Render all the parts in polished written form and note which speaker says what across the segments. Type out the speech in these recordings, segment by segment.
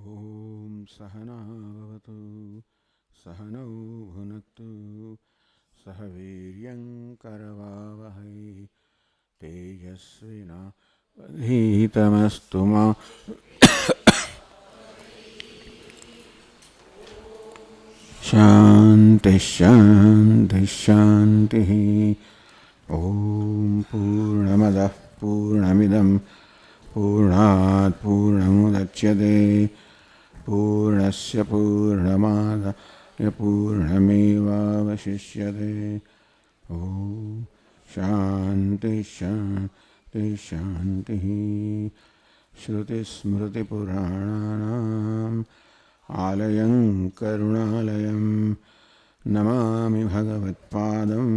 Speaker 1: ॐ सहनावतु सहनौ भुनक्तु सह वीर्यङ्करवावहै तेजस्विनावधीतमस्तु मा शान्तिः शान्तिः शान्तिः। ॐ पूर्णमदः पूर्णमिदं पूर्णात् पूर्णमुदच्यते पूर्णस्य पूर्णमादाय पूर्णमेवावशिष्यते। ॐ शान्तिः शान्तिः शान्तिः। श्रुतिस्मृतिपुराणानाम् आलयं करुणालयं नमामि भगवत्पादं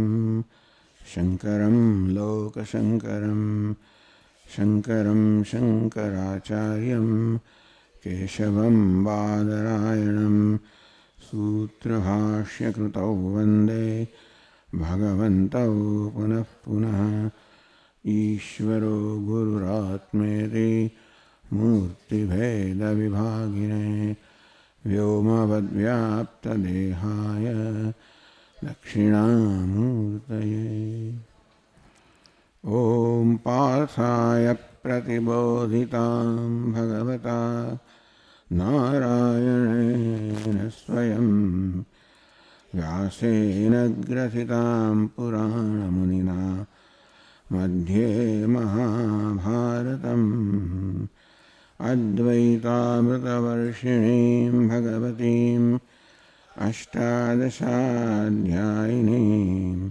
Speaker 1: शङ्करं लोकशङ्करं शङ्करं शङ्कराचार्यं केशवं बादरायणं सूत्रभाष्यकृतौ वन्दे भगवन्तौ पुनः पुनः। ईश्वरो गुरुरात्मेति मूर्तिभेदविभागिने व्योमवद्व्याप्तदेहाय दक्षिणामूर्तये। ॐ पार्थाय प्रतिबोधितां भगवता नारायणेन स्वयं व्यासेन ग्रथितां पुराणमुनिना मध्ये महाभारतम् अद्वैतामृतवर्षिणीं भगवतीम् अष्टादशाध्यायिनीम्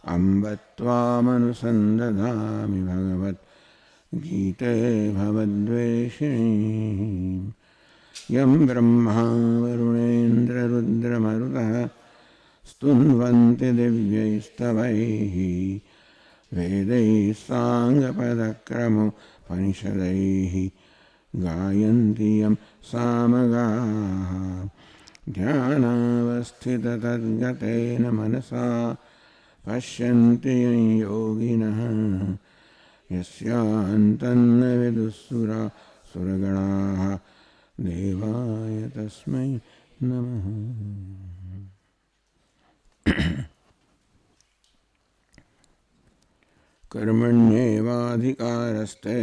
Speaker 1: अम्ब त्वामनुसन्दधामि भगवद्गीते भवद्वेषिणीम्। यं ब्रह्मा वरुणेन्द्ररुद्रमरुतः स्तुन्वन्ति दिव्यैस्तवैः वेदैः साङ्गपदक्रमोपनिषदैः गायन्ति यं सामगाः। ध्यानावस्थिततद्गतेन मनसा पश्यन्ति यं योगिनः यस्यान्तन्न विदुःसुरगणाः देवाय तस्मै नमः। कर्मण्येवाधिकारस्ते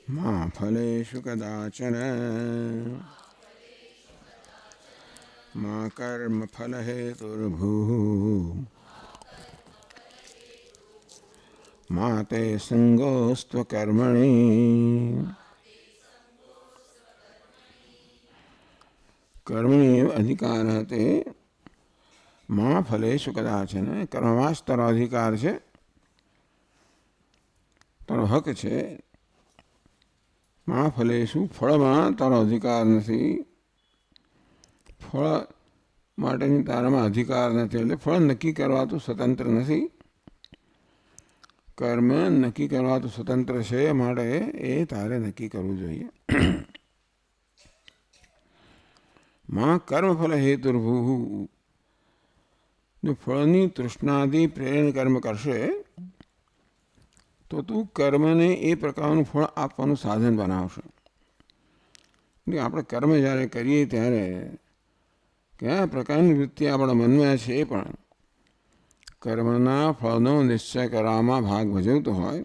Speaker 1: मा फलेषु कदाचन मा कर्मफलहेतुर्भूः मा ते सङ्गोऽस्त्वकर्मणि। कर्मण्येव अधिकारः ते मा फलेषु कदाचन। કર્મમાં જ તારો અધિકાર છે, તારો હક છે. મા ફલેષુ ફળમાં તારો અધિકાર નથી. ફળ માટેની તારામાં અધિકાર નથી એટલે ફળ નક્કી કરવા તું સ્વતંત્ર નથી. કર્મ નક્કી કરવા તું સ્વતંત્ર છે માટે એ તારે નક્કી કરવું જોઈએ. માં કર્મફલ હેતુર્ભૂ. જો ફળની તૃષ્ણાથી પ્રેરણ કર્મ કરશે તો તું કર્મને એ પ્રકારનું ફળ આપવાનું સાધન બનાવશે. આપણે કર્મ જ્યારે કરીએ ત્યારે કયા પ્રકારની વૃત્તિ આપણા મનમાં છે એ પણ કર્મના ફળનો નિશ્ચય કરવામાં ભાગ ભજવતો હોય.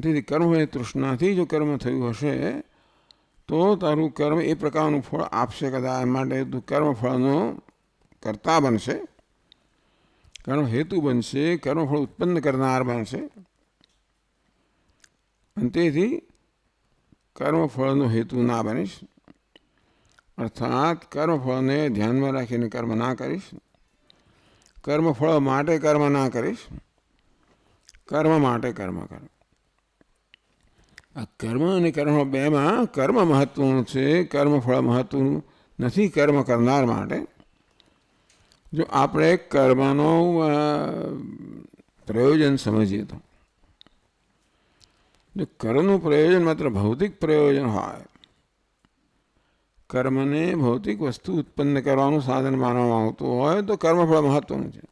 Speaker 1: તેથી કર્મની તૃષ્ણાથી જો કર્મ થયું હશે તો તારું કર્મ એ પ્રકારનું ફળ આપશે કદાચ. માટે તું કર્મ ફળનો કર્તા બનશે, કર્મ હેતુ બનશે, કર્મફળ ઉત્પન્ન કરનાર બનશે. અને તેથી કર્મફળનો હેતુ ના બનીશ. અર્થાત કર્મફળને ધ્યાનમાં રાખીને કર્મ ના કરીશ, કર્મફળ માટે કર્મ ના કરીશ, કર્મ માટે કર્મ કર. આ કર્મ અને કર્મફળ બેમાં કર્મ મહત્વનું છે, કર્મફળ મહત્વનું નથી કર્મ કરનાર માટે. જો આપણે કર્મનો પ્રયોજન સમજીએ તો જો કર્મનું પ્રયોજન માત્ર ભૌતિક પ્રયોજન હોય, કર્મને ભૌતિક વસ્તુ ઉત્પન્ન કરવાનું સાધન માનવામાં આવતું હોય તો કર્મફળ મહત્વનું છે.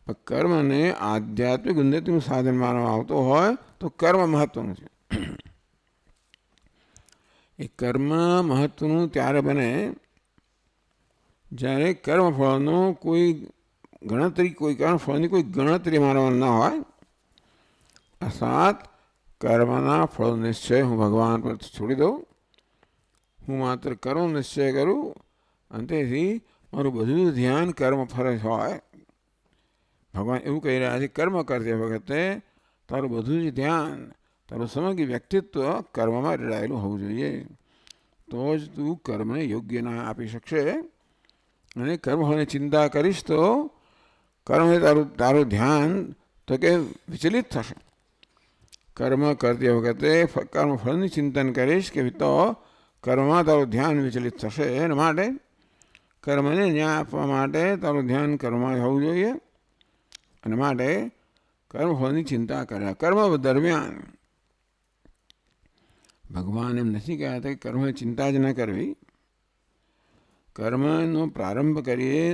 Speaker 1: પણ કર્મને આધ્યાત્મિક ઉન્નતિનું સાધન માનવામાં આવતો હોય તો કર્મ મહત્વનું છે. એ કર્મ મહત્વનું ત્યારે બને જ્યારે કર્મફળનો કોઈ ગણતરી, કોઈ કર્મફળની કોઈ ગણતરી માનવામાં ન હોય. અર્થાત કર્મના ફળ નિશ્ચય હું ભગવાન પર છોડી દઉં, હું માત્ર કર્મ નિશ્ચય કરું અને તેથી મારું બધું ધ્યાન કર્મ ફળ જ હોય. ભગવાન એવું કહી રહ્યા છે, કર્મ કરતી વખતે તારું બધું જ ધ્યાન, તારું સમગ્ર વ્યક્તિત્વ કર્મમાં રેડાયેલું હોવું જોઈએ. તો જ તું કર્મને યોગ્ય ના આપી શકશે. અને કર્મફળની ચિંતા કરીશ તો કર્મ તારું ધ્યાન તો કે વિચલિત થશે. કર્મ કરતી વખતે કર્મફળની ચિંતન કરીશ કે તો કર્મમાં તારું ધ્યાન વિચલિત થશે. એના માટે કર્મને ન્યાય આપવા માટે તારું ધ્યાન કર્મમાં હોવું જોઈએ. અને માટે કર્મફળની ચિંતા કર્યા. કર્મ દરમિયાન ભગવાન એમ નથી કહેતા કે કર્મની ચિંતા જ ન કરવી. કર્મનો પ્રારંભ કરીએ,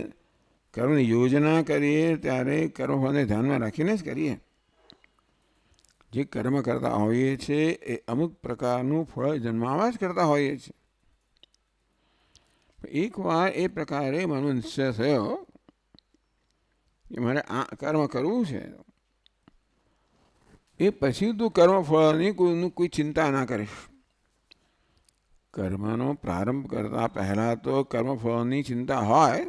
Speaker 1: કર્મની યોજના કરીએ ત્યારે કર્મફળને ધ્યાનમાં રાખીને જ કરીએ. જે કર્મ કરતા હોઈએ છીએ એ અમુક પ્રકારનું ફળ જન્માવા જ કરતા હોઈએ છીએ. એકવાર એ પ્રકારે મારો નિશ્ચય થયો કે મારે આ કર્મ કરવું છે, એ પછી તું કર્મફળની કોઈ ચિંતા ના કરીશ. કર્મનો પ્રારંભ કરતા પહેલાં તો કર્મફળની ચિંતા હોય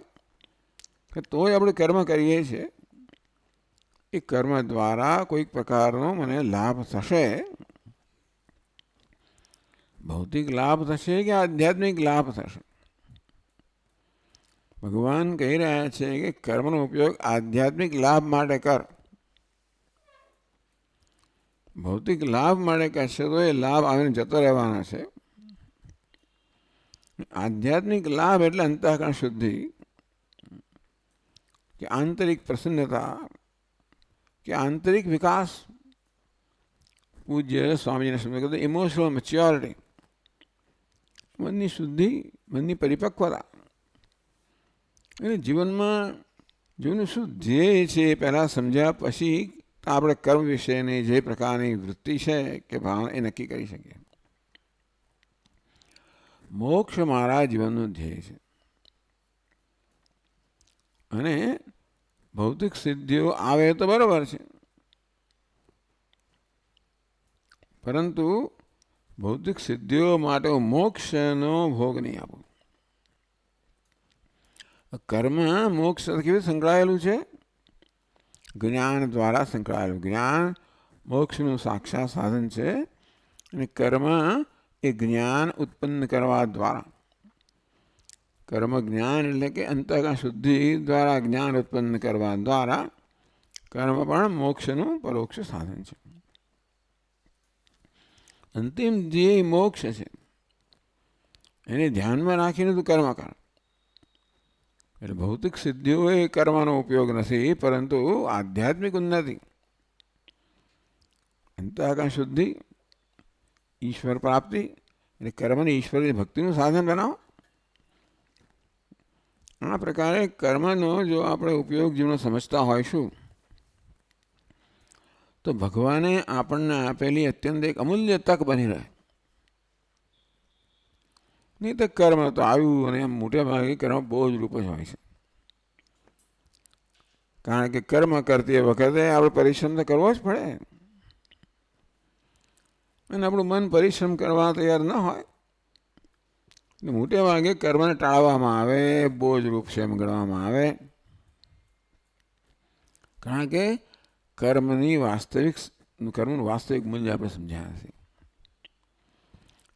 Speaker 1: કે તોય આપણે કર્મ કરીએ છીએ. એ કર્મ દ્વારા કોઈક પ્રકારનો મને લાભ થશે. ભૌતિક લાભ થશે કે આધ્યાત્મિક લાભ થશે. ભગવાન કહી રહ્યા છે કે કર્મનો ઉપયોગ આધ્યાત્મિક લાભ માટે કર. ભૌતિક લાભ માટે કરશે તો એ લાભ આવીને જતો રહેવાનો છે. આધ્યાત્મિક લાભ એટલે અંતઃકરણ શુદ્ધિ, કે આંતરિક પ્રસન્નતા, કે આંતરિક વિકાસ. પૂજ્ય સ્વામીજીને સમજ કહેતો ઇમોશનલ મેચ્યોરિટી, મનની શુદ્ધિ, મનની પરિપક્વતા. એટલે જીવનનું શું ધ્યેય છે એ પહેલાં સમજ્યા પછી આપણે કર્મ વિશેની જે પ્રકારની વૃત્તિ છે કે ભાવના એ નક્કી કરી શકીએ. મોક્ષ મારા જીવનનું ધ્યેય છે. અને ભૌતિક સિદ્ધિઓ આવે તો બરાબર છે, પરંતુ ભૌતિક સિદ્ધિઓ માટે મોક્ષનો ભોગ નહીં આપો. કર્મ મોક્ષ સાથે કેવી રીતે સંકળાયેલું છે? જ્ઞાન દ્વારા સંકળાયેલું. જ્ઞાન મોક્ષનું સાક્ષાત સાધન છે. અને કર્મ એ જ્ઞાન ઉત્પન્ન કરવા દ્વારા, કર્મ જ્ઞાન એટલે કે અંતઃકરણ શુદ્ધિ દ્વારા જ્ઞાન ઉત્પન્ન કરવા દ્વારા કર્મ પણ મોક્ષનું પરોક્ષ સાધન છે. અંતિમ ધ્યેય મોક્ષ છે. એને ધ્યાનમાં રાખીને તું કર્મ કર. એટલે ભૌતિક સિદ્ધિઓ એ કર્મનો ઉપયોગ નથી, પરંતુ આધ્યાત્મિક ઉન્નતિ, અંતઃકરણ શુદ્ધિ, ઈશ્વર પ્રાપ્તિ, એટલે કર્મને ઈશ્વરની ભક્તિનું સાધન બનાવો. આ પ્રકારે કર્મનો જો આપણે ઉપયોગ જીવનમાં સમજતા હોઈશું તો ભગવાને આપણને આપેલી અત્યંત એક અમૂલ્ય તક બની રહે. નહીં તો કર્મ તો આવ્યું અને એમ મોટે ભાગે કર્મ બોજ રૂપ જ હોય છે. કારણ કે કર્મ કરતી વખતે આપણે પરિશ્રમ તો કરવો જ પડે. અને આપણું મન પરિશ્રમ કરવા તૈયાર ન હોય. મોટે ભાગે કર્મને ટાળવામાં આવે, બોજ રૂપ છે એમ ગણવામાં આવે. કારણ કે કર્મનું વાસ્તવિક મૂલ્ય આપણે સમજ્યા નથી.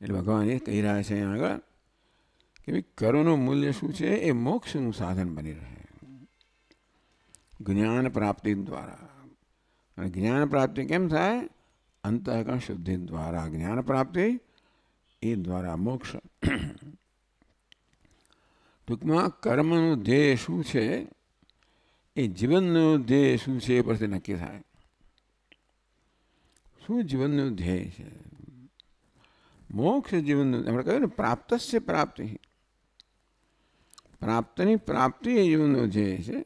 Speaker 1: એટલે ભગવાન એ કહી રહ્યા છે અહીંયા આગળ કે ભાઈ કર્મનું મૂલ્ય શું છે? એ મોક્ષનું સાધન બની રહે જ્ઞાન પ્રાપ્તિ દ્વારા. અને જ્ઞાન પ્રાપ્તિ કેમ થાય? અંતઃકરણ શુદ્ધિ દ્વારા જ્ઞાન પ્રાપ્તિ, એ દ્વારા મોક્ષ. ટૂંકમાં કર્મનું ધ્યેય શું છે એ જીવનનું ધ્યેય શું છે એ પરથી નક્કી થાય. શું જીવનનું ધ્યેય છે? મોક્ષ જીવનનું, આપણે કહ્યું ને પ્રાપ્તસ્ય પ્રાપ્તિ. પ્રાપ્તની પ્રાપ્તિ એ જીવનનું ધ્યેય છે.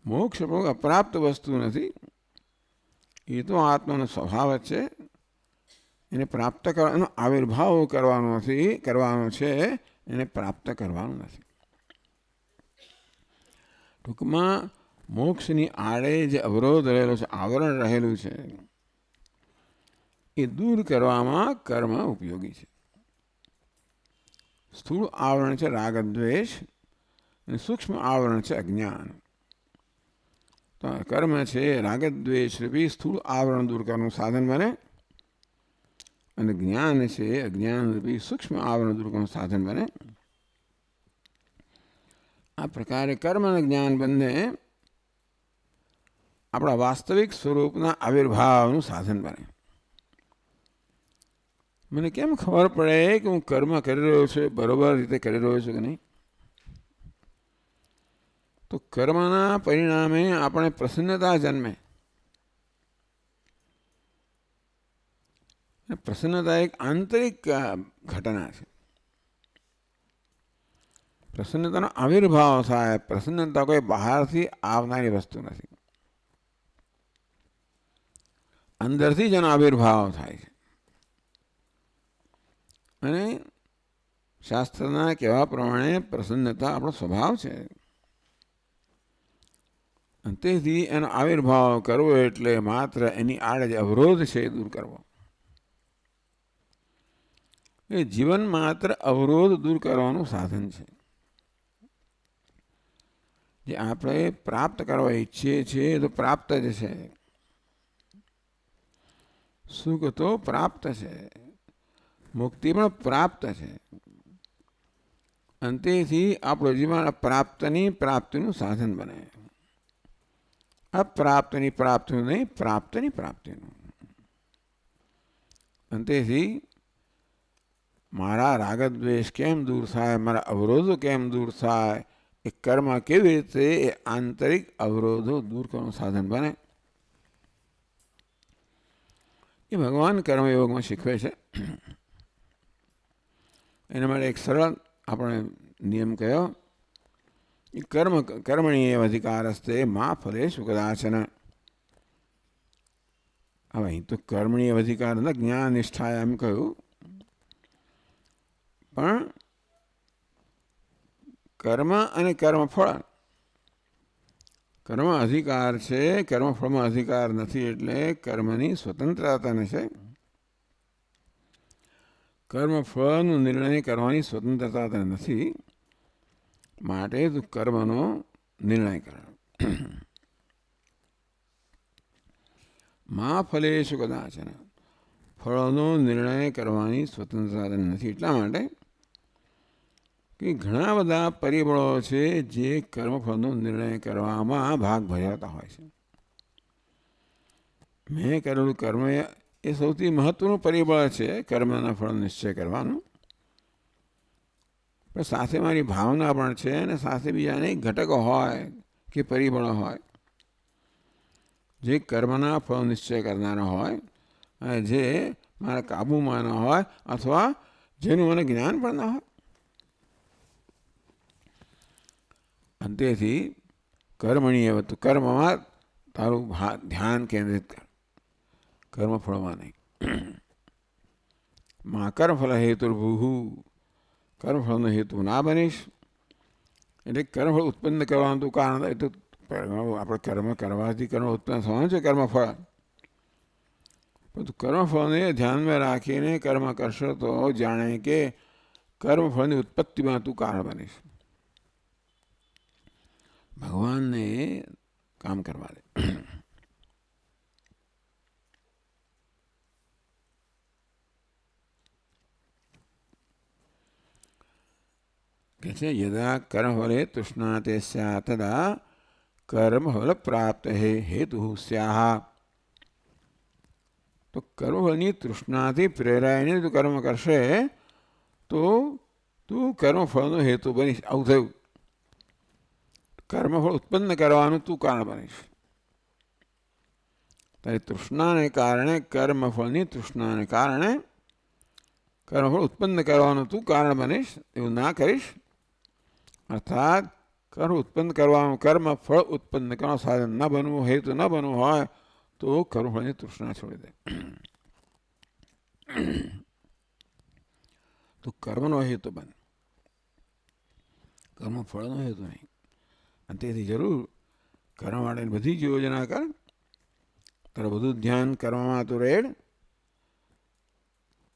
Speaker 1: મોક્ષ પણ અપ્રાપ્ત વસ્તુ નથી, એ તો આત્માનો સ્વભાવ જ છે. એને પ્રાપ્ત કરવાનો આવિર્ભાવ કરવાનો છે, એને પ્રાપ્ત કરવાનું નથી. ટૂંકમાં મોક્ષની આડે જે અવરોધ રહેલો છે, આવરણ રહેલું છે, એ દૂર કરવામાં કર્મ ઉપયોગી છે. સ્થૂળ આવરણ છે રાગદ્વેષ, અને સૂક્ષ્મ આવરણ છે અજ્ઞાન. તો કર્મ છે રાગદ્વેષ રૂપી સ્થૂળ આવરણ દૂર કરવાનું સાધન બને, અને જ્ઞાન છે અજ્ઞાન રૂપી સૂક્ષ્મ આવરણ દૂર કરવાનું સાધન બને. આ પ્રકારે કર્મ અને જ્ઞાન બંને આપણા વાસ્તવિક સ્વરૂપના આવિર્ભાવનું સાધન બને. મને કેમ ખબર પડે કે હું કર્મ કરી રહ્યો છું, બરોબર રીતે કરી રહ્યો છું કે નહીં? તો કર્મના પરિણામે આપણે પ્રસન્નતા જન્મે. પ્રસન્નતા એક આંતરિક ઘટના છે. પ્રસન્નતાનો આવિર્ભાવ થાય. પ્રસન્નતા કોઈ બહારથી આવનારી વસ્તુ નથી, અંદરથી જ એનો આવિર્ભાવ થાય છે. અને શાસ્ત્રના કહેવા પ્રમાણે પ્રસન્નતા આપણો સ્વભાવ છે. અને તેથી એનો આવિર્ભાવ કરવો એટલે માત્ર એની આડે જે અવરોધ છે એ દૂર કરવો. એ જીવન માત્ર અવરોધ દૂર કરવાનું સાધન છે. જે આપણે પ્રાપ્ત કરવા ઈચ્છીએ છીએ તો પ્રાપ્ત જ છે. સુખ તો પ્રાપ્ત છે, મુક્તિ પણ પ્રાપ્ત છે. અને તેથી આપણું જીવન પ્રાપ્તિનું સાધન બને. અપ્રાપ્તની પ્રાપ્તિનું નહીં, પ્રાપ્તની પ્રાપ્તિનું. અને તેથી મારા રાગદ્વેષ કેમ દૂર થાય, મારા અવરોધો કેમ દૂર થાય, એ કર્મ કેવી રીતે એ આંતરિક અવરોધો દૂર કરવાનું સાધન બને, એ ભગવાન કર્મયોગમાં શીખવે છે. એના માટે એક સરળ આપણે નિયમ કયો, કર્મણીય અધિકારસ્તે મા ફલેષુ કદાચન. હવે અહીં તો કર્મણીય અધિકાર ન જ્ઞાન નિષ્ઠા એમ કહ્યું, પણ કર્મ અને કર્મફળ, કર્મ અધિકાર છે, કર્મફળમાં અધિકાર નથી. એટલે કર્મની સ્વતંત્રતા છે. કર્મફળનો નિર્ણય કરવાની સ્વતંત્રતા નથી. માટે તું કર્મનો નિર્ણય કર. મા ફલેષુ કદાચન, ફળોનો નિર્ણય કરવાની સ્વતંત્રતા નથી. એટલા માટે કે ઘણા બધા પરિબળો છે જે કર્મફળનો નિર્ણય કરવામાં ભાગ ભજવતા હોય છે. મેં કરેલું કર્મ એ સૌથી મહત્વનું પરિબળ છે કર્મના ફળ નિશ્ચય કરવાનું. પણ સાથે મારી ભાવના પણ છે, અને સાથે બીજા અનેક ઘટકો હોય કે પરિબળો હોય જે કર્મના ફળ નિશ્ચય કરનારા હોય, અને જે મારા કાબૂમાં ન હોય, અથવા જેનું મને જ્ઞાન પણ ના હોય. અને તેથી કર્મણીય તું કર્મમાં તારું ધ્યાન કેન્દ્રિત કર, કર્મફળમાં નહીં. મા કર્મફળ હેતુર્ભૂ, કર્મફળનો હેતુ ના બનીશ. એટલે કર્મફળ ઉત્પન્ન કરવાનું તું કારણ, એ તો આપણે કર્મ કરવાથી કર્મ ઉત્પન્ન થવાનું છે કર્મફળ. પરંતુ કર્મફળને ધ્યાનમાં રાખીને કર્મ કરશો તો જાણે કે કર્મફળની ઉત્પત્તિમાં તું કારણ બનીશ. ભગવાનને કામ કરવા દે. કે છે યદા કર્મફલે તૃષ્ણાતે સ્યાત્ તદા કર્મફલ પ્રાપ્ત હેતુ સ્યાહ. તો કર્મફળની તૃષ્ણાથી પ્રેરાઈને તું કર્મ કરશે તો તું કર્મફળનો હેતુ બનીશ. આવું થયું, કર્મફળ ઉત્પન્ન કરવાનું તું કારણ બનીશ. તારી તૃષ્ણાને કારણે, કર્મફળની તૃષ્ણાને કારણે કર્મફળ ઉત્પન્ન કરવાનું તું કારણ બનીશ. એવું ના કરીશ. અર્થાત કર્મ ઉત્પન્ન કરવાનું, કર્મ ફળ ઉત્પન્ન કરવાનું સાધન ન બનવું, હેતુ ન બનવું હોય તો કર્મફળની તૃષ્ણા છોડી દે. તો કર્મનો હેતુ બન, કર્મ ફળનો હેતુ નહીં. અને તેથી જરૂર કર્મ માટેની બધી જ યોજના કર, તારું બધું ધ્યાન કર્મમાં તું રેડ,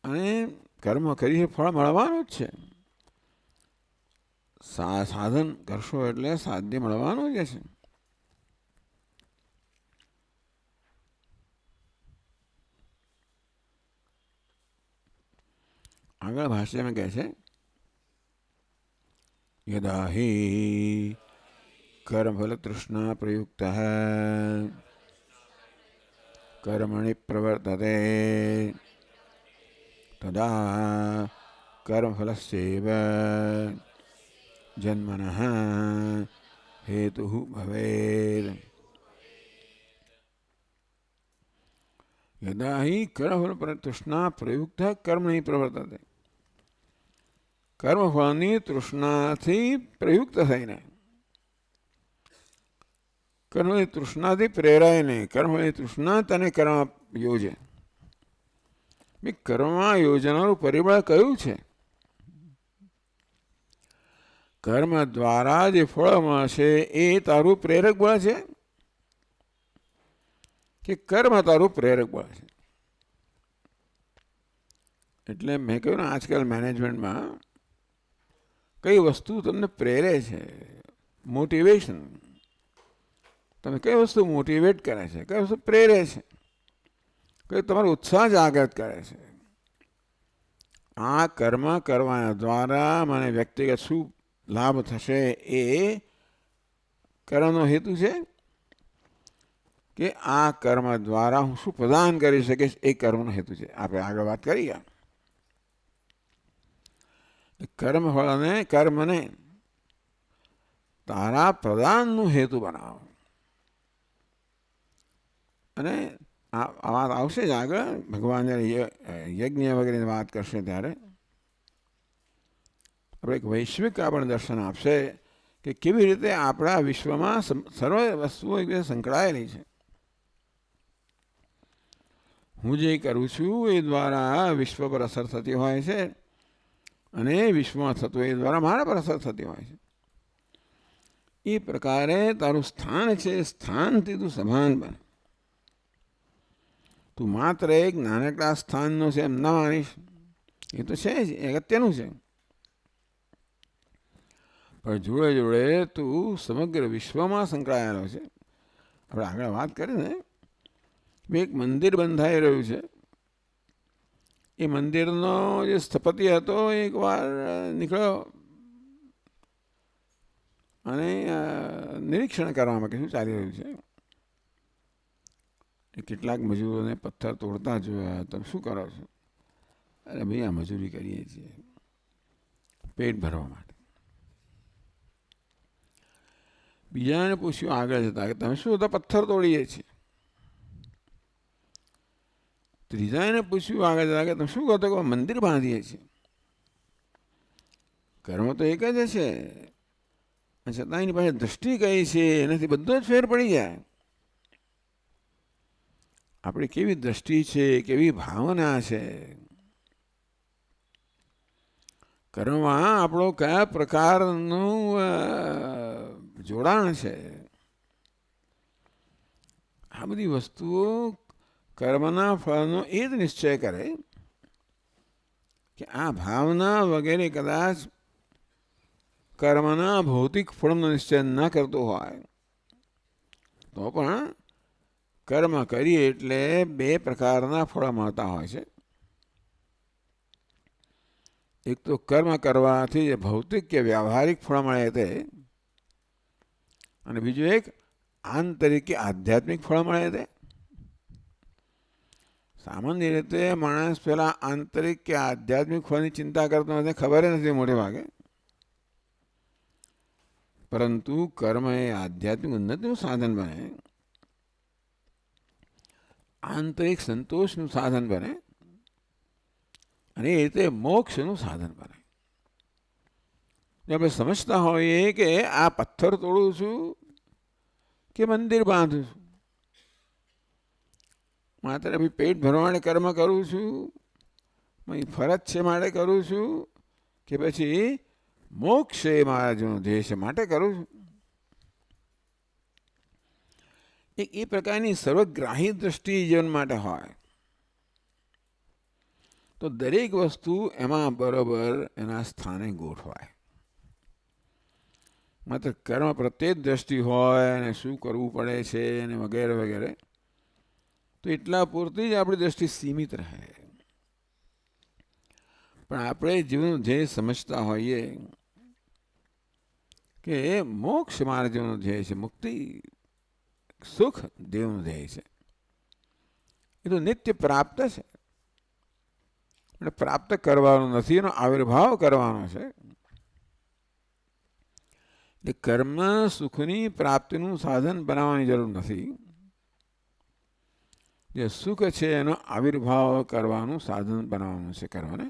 Speaker 1: અને કર્મ કરી ફળ મળવાનું જ છે. સાધન કરશો એટલે સાધ્ય મળવાનું જ છે. આગળ ભાષ્યમાં કહે છે, યદા હિ કર્મફલ તૃષ્ણા પ્રયુક્ત કર્મણિ પ્રવર્તતે તદા કર્મફલસ્યૈવ જન્મનઃ હેતુઃ ભવેદ. યદા હિ કર્મફલ તૃષ્ણા પ્રયુક્ત કર્મણિ પ્રવર્તતે, કર્મફળની તૃષ્ણાથી પ્રયુક્ત થઈને, કર્મની તૃષ્ણાથી પ્રેરાઈને, કર્મની તૃષ્ણા તને કર્મ યોજે. કર્મમાં યોજનાનું પરિબળ કયું છે? કર્મ દ્વારા જે ફળ મળશે એ તારું પ્રેરક બળ છે કે કર્મ તારું પ્રેરક બળ છે? એટલે મેં કહ્યું ને, આજકાલ મેનેજમેન્ટમાં કઈ વસ્તુ તમને પ્રેરે છે? મોટિવેશન. તમે કઈ વસ્તુ મોટિવેટ કરે છે, કઈ વસ્તુ પ્રેરે છે, કઈ તમારો ઉત્સાહ જાગૃત કરે છે? આ કર્મ કરવાના દ્વારા મને વ્યક્તિગત શું લાભ થશે એ કર્મનો હેતુ છે, કે આ કર્મ દ્વારા હું શું પ્રદાન કરી શકીશ એ કર્મનો હેતુ છે. આપણે આગળ વાત કરી ગયા. કર્મને તારા પ્રદાનનું હેતુ બનાવો. અને આ વાત આવશે જ આગળ, ભગવાન જ્યારે યજ્ઞ વગેરેની વાત કરશે ત્યારે આપણે એક વૈશ્વિક આપણને દર્શન આપશે કે કેવી રીતે આપણા વિશ્વમાં સર્વ વસ્તુઓ એક રીતે સંકળાયેલી છે. હું જે કરું છું એ દ્વારા વિશ્વ પર અસર થતી હોય છે, અને વિશ્વમાં થતું એ દ્વારા મારા પર અસર થતી હોય છે. એ પ્રકારે તારું સ્થાન છે, સ્થાનથી તું સભાન બને. તું માત્ર એક નાનકડા સ્થાનનો છે એમ ન માનીશ, એ તો છે જ, એ અગત્યનું છે. પણ જોડે જોડે તું સમગ્ર વિશ્વમાં સંકળાયેલો છે. આપણે આગળ વાત કરીને એક મંદિર બંધાઈ રહ્યું છે. એ મંદિરનો જે સ્થપતિ હતો એકવાર નીકળ્યો અને નિરીક્ષણ કરવામાં કે શું ચાલી રહ્યું છે. કેટલાક મજૂરોને પથ્થર તોડતા જોયા. તમે શું કરો છો? અરે ભાઈ, આ મજૂરી કરીએ છીએ પેટ ભરવા માટે. બીજાને પૂછ્યું આગળ જતા કે તમે શું હતા? પથ્થર તોડીએ છીએ. ત્રીજાને પૂછ્યું આગળ જતા કે તમે શું કહો? તો મંદિર બાંધીએ છીએ. કર્મ તો એક જ છે, છતાં એની પાસે દ્રષ્ટિ કઈ છે એનાથી બધો જ ફેર પડી જાય. આપણી કેવી દ્રષ્ટિ છે, કેવી ભાવના છે, કર્મમાં આપણો કયા પ્રકારનું જોડાણ છે, આ બધી વસ્તુઓ કર્મના ફળનો એ જ નિશ્ચય કરે કે આ ભાવના વગેરે કદાચ કર્મના ભૌતિક ફળનો નિશ્ચય ન કરતો હોય તો પણ કર્મ કરીએ એટલે બે પ્રકારના ફળ મળતા હોય છે. એક તો કર્મ કરવાથી જે ભૌતિક કે વ્યવહારિક ફળ મળે તે, અને બીજું એક આંતરિક કે આધ્યાત્મિક ફળ મળે તે. સામાન્ય રીતે માણસ પેલા આંતરિક કે આધ્યાત્મિક ફળની ચિંતા કરતો નથી, ખબર નથી મોટે ભાગે. પરંતુ કર્મ એ આધ્યાત્મિક ઉન્નતિનું સાધન બને, આંતરિક સંતોષનું સાધન બને, અને એ રીતે મોક્ષનું સાધન બને. જો આપણે સમજતા હોઈએ કે આ પથ્થર તોડું છું કે મંદિર બાંધું છું, માત્ર પેટ ભરવા માટે કર્મ કરું છું, ફરજ છે માટે કરું છું, કે પછી મોક્ષ એ મારા જેનો ધ્યેય છે માટે કરું છું. એક એ પ્રકારની સર્વગ્રાહી દ્રષ્ટિ જીવન માટે હોય તો દરેક વસ્તુ એમાં બરોબર એના સ્થાને ગોઠવાય. માત્ર કર્મ પ્રત્યે જ દ્રષ્ટિ હોય અને શું કરવું પડે છે અને વગેરે વગેરે, તો એટલા પૂરતી જ આપણી દ્રષ્ટિ સીમિત રહે. પણ આપણે જીવનનું ધ્યેય સમજતા હોઈએ કે મોક્ષ મારા જીવનનું ધ્યેય છે, મુક્તિ સુખ દેવનું ધ્યેય છે, એ તો નિત્ય પ્રાપ્ત છે, એટલે પ્રાપ્ત કરવાનું નથી, એનો આવિર્ભાવ કરવાનો છે. એટલે કર્મ સુખની પ્રાપ્તિનું સાધન બનાવવાની જરૂર નથી. જે સુખ છે એનો આવિર્ભાવ કરવાનું સાધન બનાવવાનું છે કર્મને.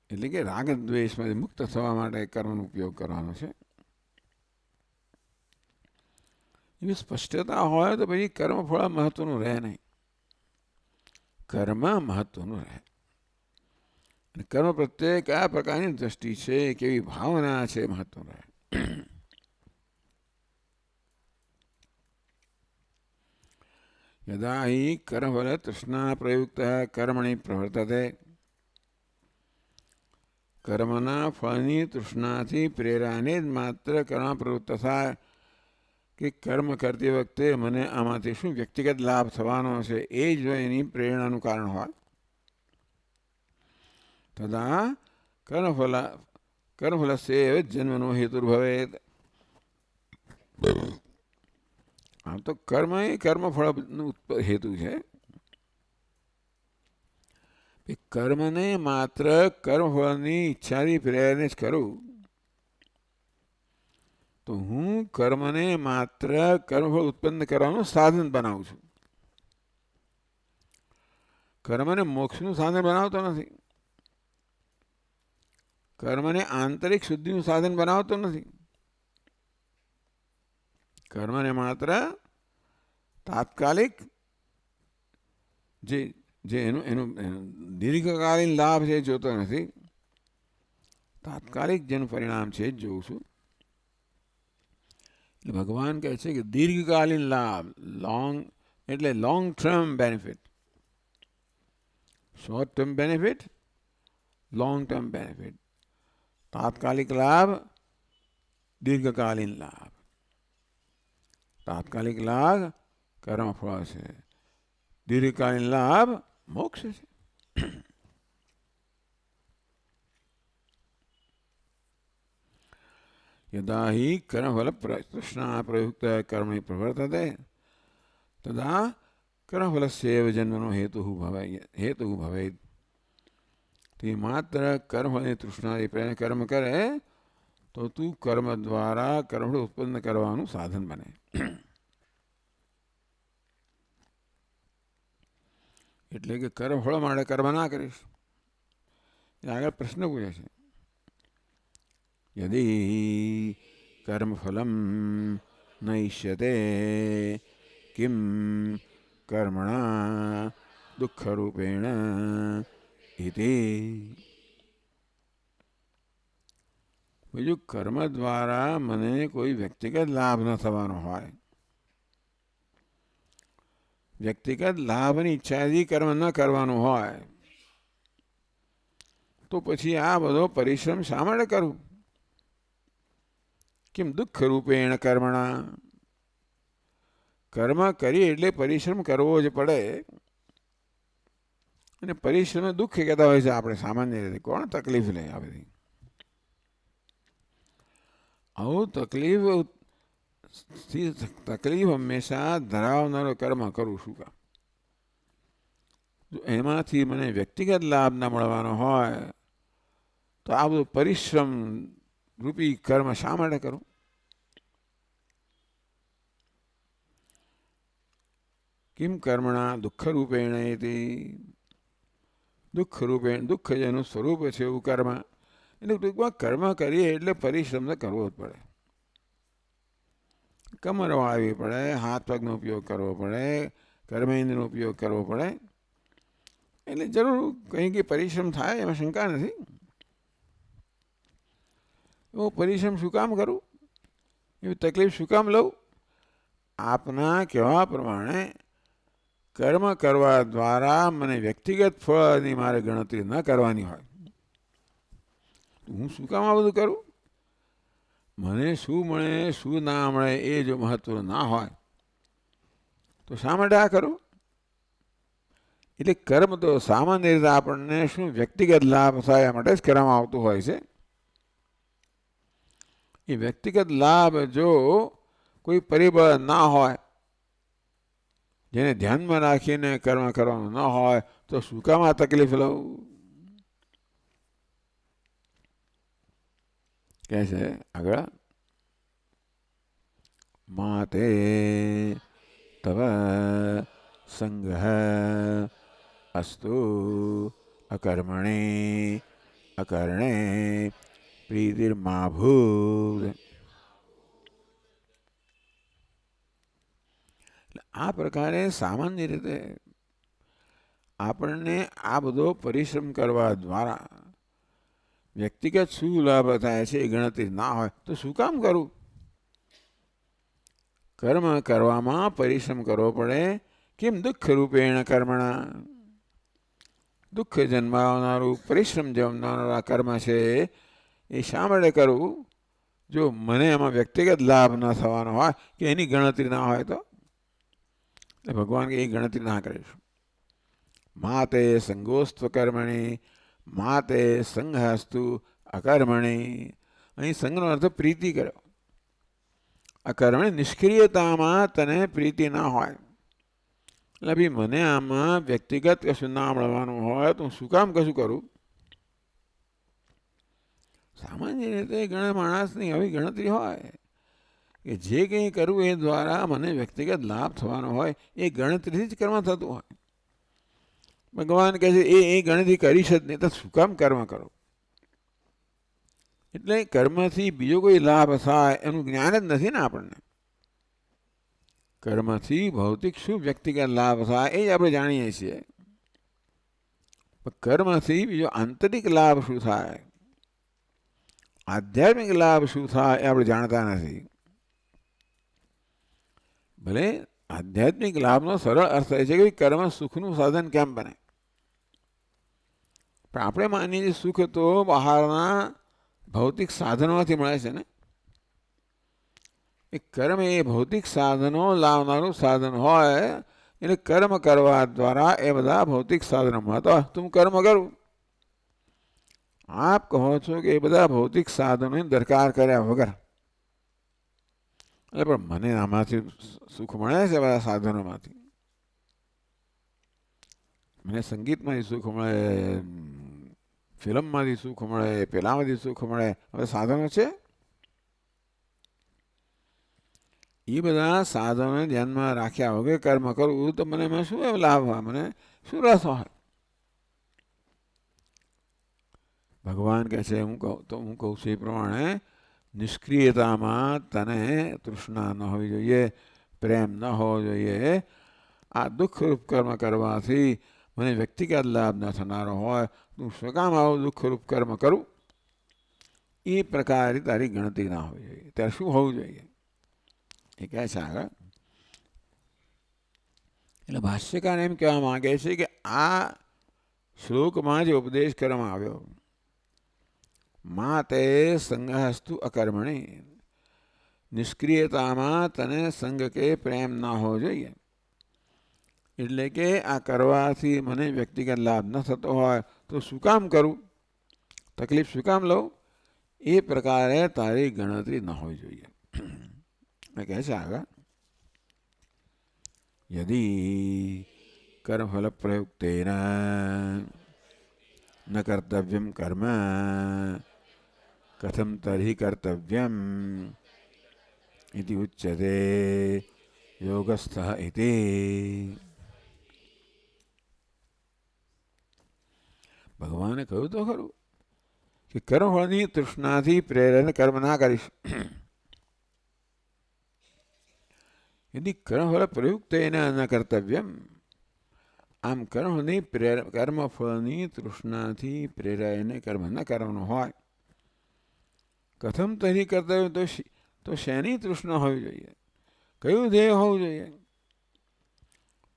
Speaker 1: એટલે કે રાગ દ્વેષમાંથી મુક્ત થવા માટે કર્મનો ઉપયોગ કરવાનો છે. એવી સ્પષ્ટતા હોય તો પછી કર્મફળ મહત્વનું રહે નહીં, કર્મ મહત્વનું રહે. કર્મ પ્રત્યે કયા પ્રકારની દ્રષ્ટિ છે, કેવી ભાવના છે, મહત્વનું રહે. યદા હિ કર્મફલ તૃષ્ણા પ્રયુક્ત કર્મણિ પ્રવર્તતે, કર્મના ફળની તૃષ્ણાથી પ્રેરાને જ માત્ર કર્મ પ્રવૃત્ત થાય કે કર્મ કરતી વખતે મને આમાંથી શું વ્યક્તિગત લાભ થવાનો છે એ જ એની પ્રેરણાનું કારણ હોય, તદા કર્મફલસ્યૈવ જન્મનો હેતુર્ભવેત. આમ તો કર્મ એ કર્મફળનું હેતુ છે. કર્મને માત્ર કર્મફળની ઈચ્છાથી પ્રેરણે જ કરું તો હું કર્મને માત્ર કર્મફળ ઉત્પન્ન કરવાનું સાધન બનાવું છું. કર્મને મોક્ષનું સાધન બનાવતો નથી, કર્મને આંતરિક શુદ્ધિનું સાધન બનાવતો નથી. કર્મને માત્ર તાત્કાલિક જે એનું દીર્ઘકાલીન લાભ છે જોતો નથી, તાત્કાલિક જેનું પરિણામ છે જ જોઉં છું. એટલે ભગવાન કહે છે કે દીર્ઘકાલીન લાભ, એટલે long term benefit, short term benefit, long term benefit. તાત્કાલિક લાભ, દીર્ઘકાલીન લાભ. તાત્કાલિક લાભ કર્મફળ છે, દીર્ઘકાલીન લાભ મોક્ષ છે. યદા હિ કર્મફલ તૃષ્ણા પ્રયુક્ત કર્મણિ પ્રવર્તતે તદા કર્મફલસ્યૈવ જન્મનો હેતુ ભવેત. તે માત્ર કર્મફળની તૃષ્ણાથી પ્રેરણે કર્મ કરે તો તું કર્મ દ્વારા કર્મફળ ઉત્પન્ન કરવાનું સાધન બને. એટલે કે કર્મફળ માટે કર્મ ના કરીશ. આગળ પ્રશ્ન પૂછે છે, યદિ કર્મફલમ ન ઈષ્યતે કિમ કર્મણા દુઃખરૂપેણ ઇતિ. બીજું, કર્મ દ્વારા મને કોઈ વ્યક્તિગત લાભ ન થવાનો હોય, વ્યક્તિગત લાભની ઈચ્છાથી કર્મ ન કરવાનું હોય, તો પછી આ બધો પરિશ્રમ શા માટે કરું? કેમ દુઃખ રૂપેણ કર્મણા, કર્મ કરી એટલે પરિશ્રમ કરવો જ પડે. અને પરિશ્રમ દુઃખ કહેતા હોય છે આપણે સામાન્ય રીતે. કોણ તકલીફ લે આ બધી? આવું તકલીફ હંમેશા ધરાવનારો કર્મ કરું શું કામ? જો એમાંથી મને વ્યક્તિગત લાભ ન મળવાનો હોય તો આ બધું પરિશ્રમ રૂપી કર્મ શા માટે કરું? કિમ કર્મણા દુઃખ રૂપેણ ઇતિ. દુઃખ રૂપે, દુઃખ જેનું સ્વરૂપ છે એવું કર્મ. એટલે ટૂંકમાં કર્મ કરીએ એટલે પરિશ્રમ તો કરવો જ પડે. કમર વાળવી પડે, હાથ પગનો ઉપયોગ કરવો પડે, કર્મેન્દ્રનો ઉપયોગ કરવો પડે. એટલે જરૂર કંઈ કંઈ પરિશ્રમ થાય, એમાં શંકા નથી. એવો પરિશ્રમ શું કામ કરું, એવી તકલીફ શું કામ લઉં? આપના કહેવા પ્રમાણે કર્મ કરવા દ્વારા મને વ્યક્તિગત ફળની મારે ગણતરી ન કરવાની હોય, હું શું કામ આ બધું કરું? મને શું મળે શું ના મળે એ જો મહત્વ ના હોય તો શા માટે આ કરું? એટલે કર્મ તો સામાન્ય રીતે આપણને શું વ્યક્તિગત લાભ થાય માટે જ કરવામાં આવતું હોય છે. એ વ્યક્તિગત લાભ જો કોઈ પરિબળ ના હોય, જેને ધ્યાનમાં રાખીને કર્મ કરવાનું ન હોય, તો શું કામ આ તકલીફ લઉં? કહે છે આગળ, માતે તવ સંગઃ અસ્તુ અકર્મણે અકરણે પ્રીતિર્મા ભૂત. આ પ્રકારે સામાન્ય રીતે આપણને આ બધો પરિશ્રમ કરવા દ્વારા વ્યક્તિગત શું લાભ થાય છે એ ગણતરી ના હોય તો શું કામ કરું? કર્મ કરવામાં પરિશ્રમ કરવો પડે. કેમ? દુઃખ રૂપેણ કર્મણા, દુઃખ જન્માવનારું પરિશ્રમ જન્માવનારા કર્મ છે એ શા માટે કરવું? જો મને એમાં વ્યક્તિગત લાભ ન થવાનો હોય કે એની ગણતરી ના હોય તો. એટલે ભગવાન કે એ ગણતરી ના કરીશું. માતે સંગોસ્ત્વ કર્મણી માતે સંઘસ્તુ અકર્મણી. અહીં સંઘનો અર્થ પ્રીતિ કર્યો. અકર્મણી નિષ્ક્રિયતામાં તને પ્રીતિ ના હોય. એટલે ભાઈ મને આમાં વ્યક્તિગત કશું ના મળવાનું હોય તો હું શું કામ કશું કરું? સામાન્ય રીતે ઘણા માણસની આવી ગણતરી હોય કે જે કંઈ કરવું એ દ્વારા મને વ્યક્તિગત લાભ થવાનો હોય એ ગણતરીથી જ કર્મ થતું હોય. ભગવાન કહે છે એ ગણતરી કરીશ જ નહીં તો શું કામ કર્મ કરો? એટલે કર્મથી બીજો કોઈ લાભ થાય એનું જ્ઞાન જ નથી ને આપણને. કર્મથી ભૌતિક શું વ્યક્તિગત લાભ થાય એ જ આપણે જાણીએ છીએ, પણ કર્મથી બીજો આંતરિક લાભ શું થાય, આધ્યાત્મિક લાભ શું થાય એ આપણે જાણતા નથી. ભલે આધ્યાત્મિક લાભનો સરળ અર્થ એ છે કે કર્મ સુખનું સાધન કેમ બને, પણ આપણે માનીએ છીએ સુખ તો બહારના ભૌતિક સાધનોમાંથી મળે છે ને. એ કર્મ એ ભૌતિક સાધનો લાવનારું સાધન હોય, એટલે કર્મ કરવા દ્વારા એ બધા ભૌતિક સાધનો મળતા હોય તો હું કર્મ કરું. આપ કહો છો કે એ બધા ભૌતિક સાધનોની દરકાર કર્યા વગર, એટલે પણ મને આમાંથી સુખ મળે છે બધા સાધનોમાંથી. મને સંગીતમાંથી સુખ મળે, ફિલ્મમાંથી સુખ મળે, પેલામાંથી સુખ મળે, હવે સાધનો છે. એ બધા સાધનોને ધ્યાનમાં રાખ્યા વગર કર્મ કરવું તો મને એમાં શું લાભ હોય, મને શું રસ હોય? ભગવાન કહે છે હું કહું છું એ પ્રમાણે નિષ્ક્રિયતામાં તને તૃષ્ણા ન હોવી જોઈએ, પ્રેમ ન હોવો જોઈએ. આ દુઃખરૂપ કર્મ કરવાથી મને વ્યક્તિગત લાભ ન થનારો હોય તું શું કામ આવું દુઃખરૂપ કર્મ કરું? એ પ્રકારે તારી ગણતરી ના હોવી જોઈએ. ત્યારે શું હોવું જોઈએ એ કહે છે આગળ. એટલે ભાષ્યકાર એમ કહેવા માંગે છે કે આ શ્લોકમાં જે ઉપદેશ કરવામાં આવ્યો, માતે સંગસ્તુ અકર્મણી, નિષ્ક્રિયતામાં તને સંગ કે પ્રેમ ના હોવો જોઈએ. એટલે કે આ કરવાથી મને વ્યક્તિગત લાભ ન થતો હોય તો શું કામ કરું, તકલીફ શું કામ લઉં? એ પ્રકારે તારી ગણતરી ન હોવી જોઈએ. કહે છે આગળ, યદી કર્મફલ પ્રયુક્તેન ન કર્તવ્યમ કર્મ કથમ તર્હિ કર્તવ્યમ ઇતિ ઉચ્યતે યોગસ્થઃ ઇતિ. ભગવાને કહ્યું તો ખરું કે કર્મફળની તૃષ્ણાથી પ્રેરાઈને કર્મ ના કરીશ. યદિ કર્મફળ પ્રયુક્ત એના ન કર્તવ્યમ. આમ કર્મફળની તૃષ્ણાથી પ્રેરાઈને કર્મ ન કરવાનું હોય, કથમ તરી કર્તવ્ય, તો શેની તૃષ્ણા હોવી જોઈએ, કયું ધ્યેય હોવું જોઈએ?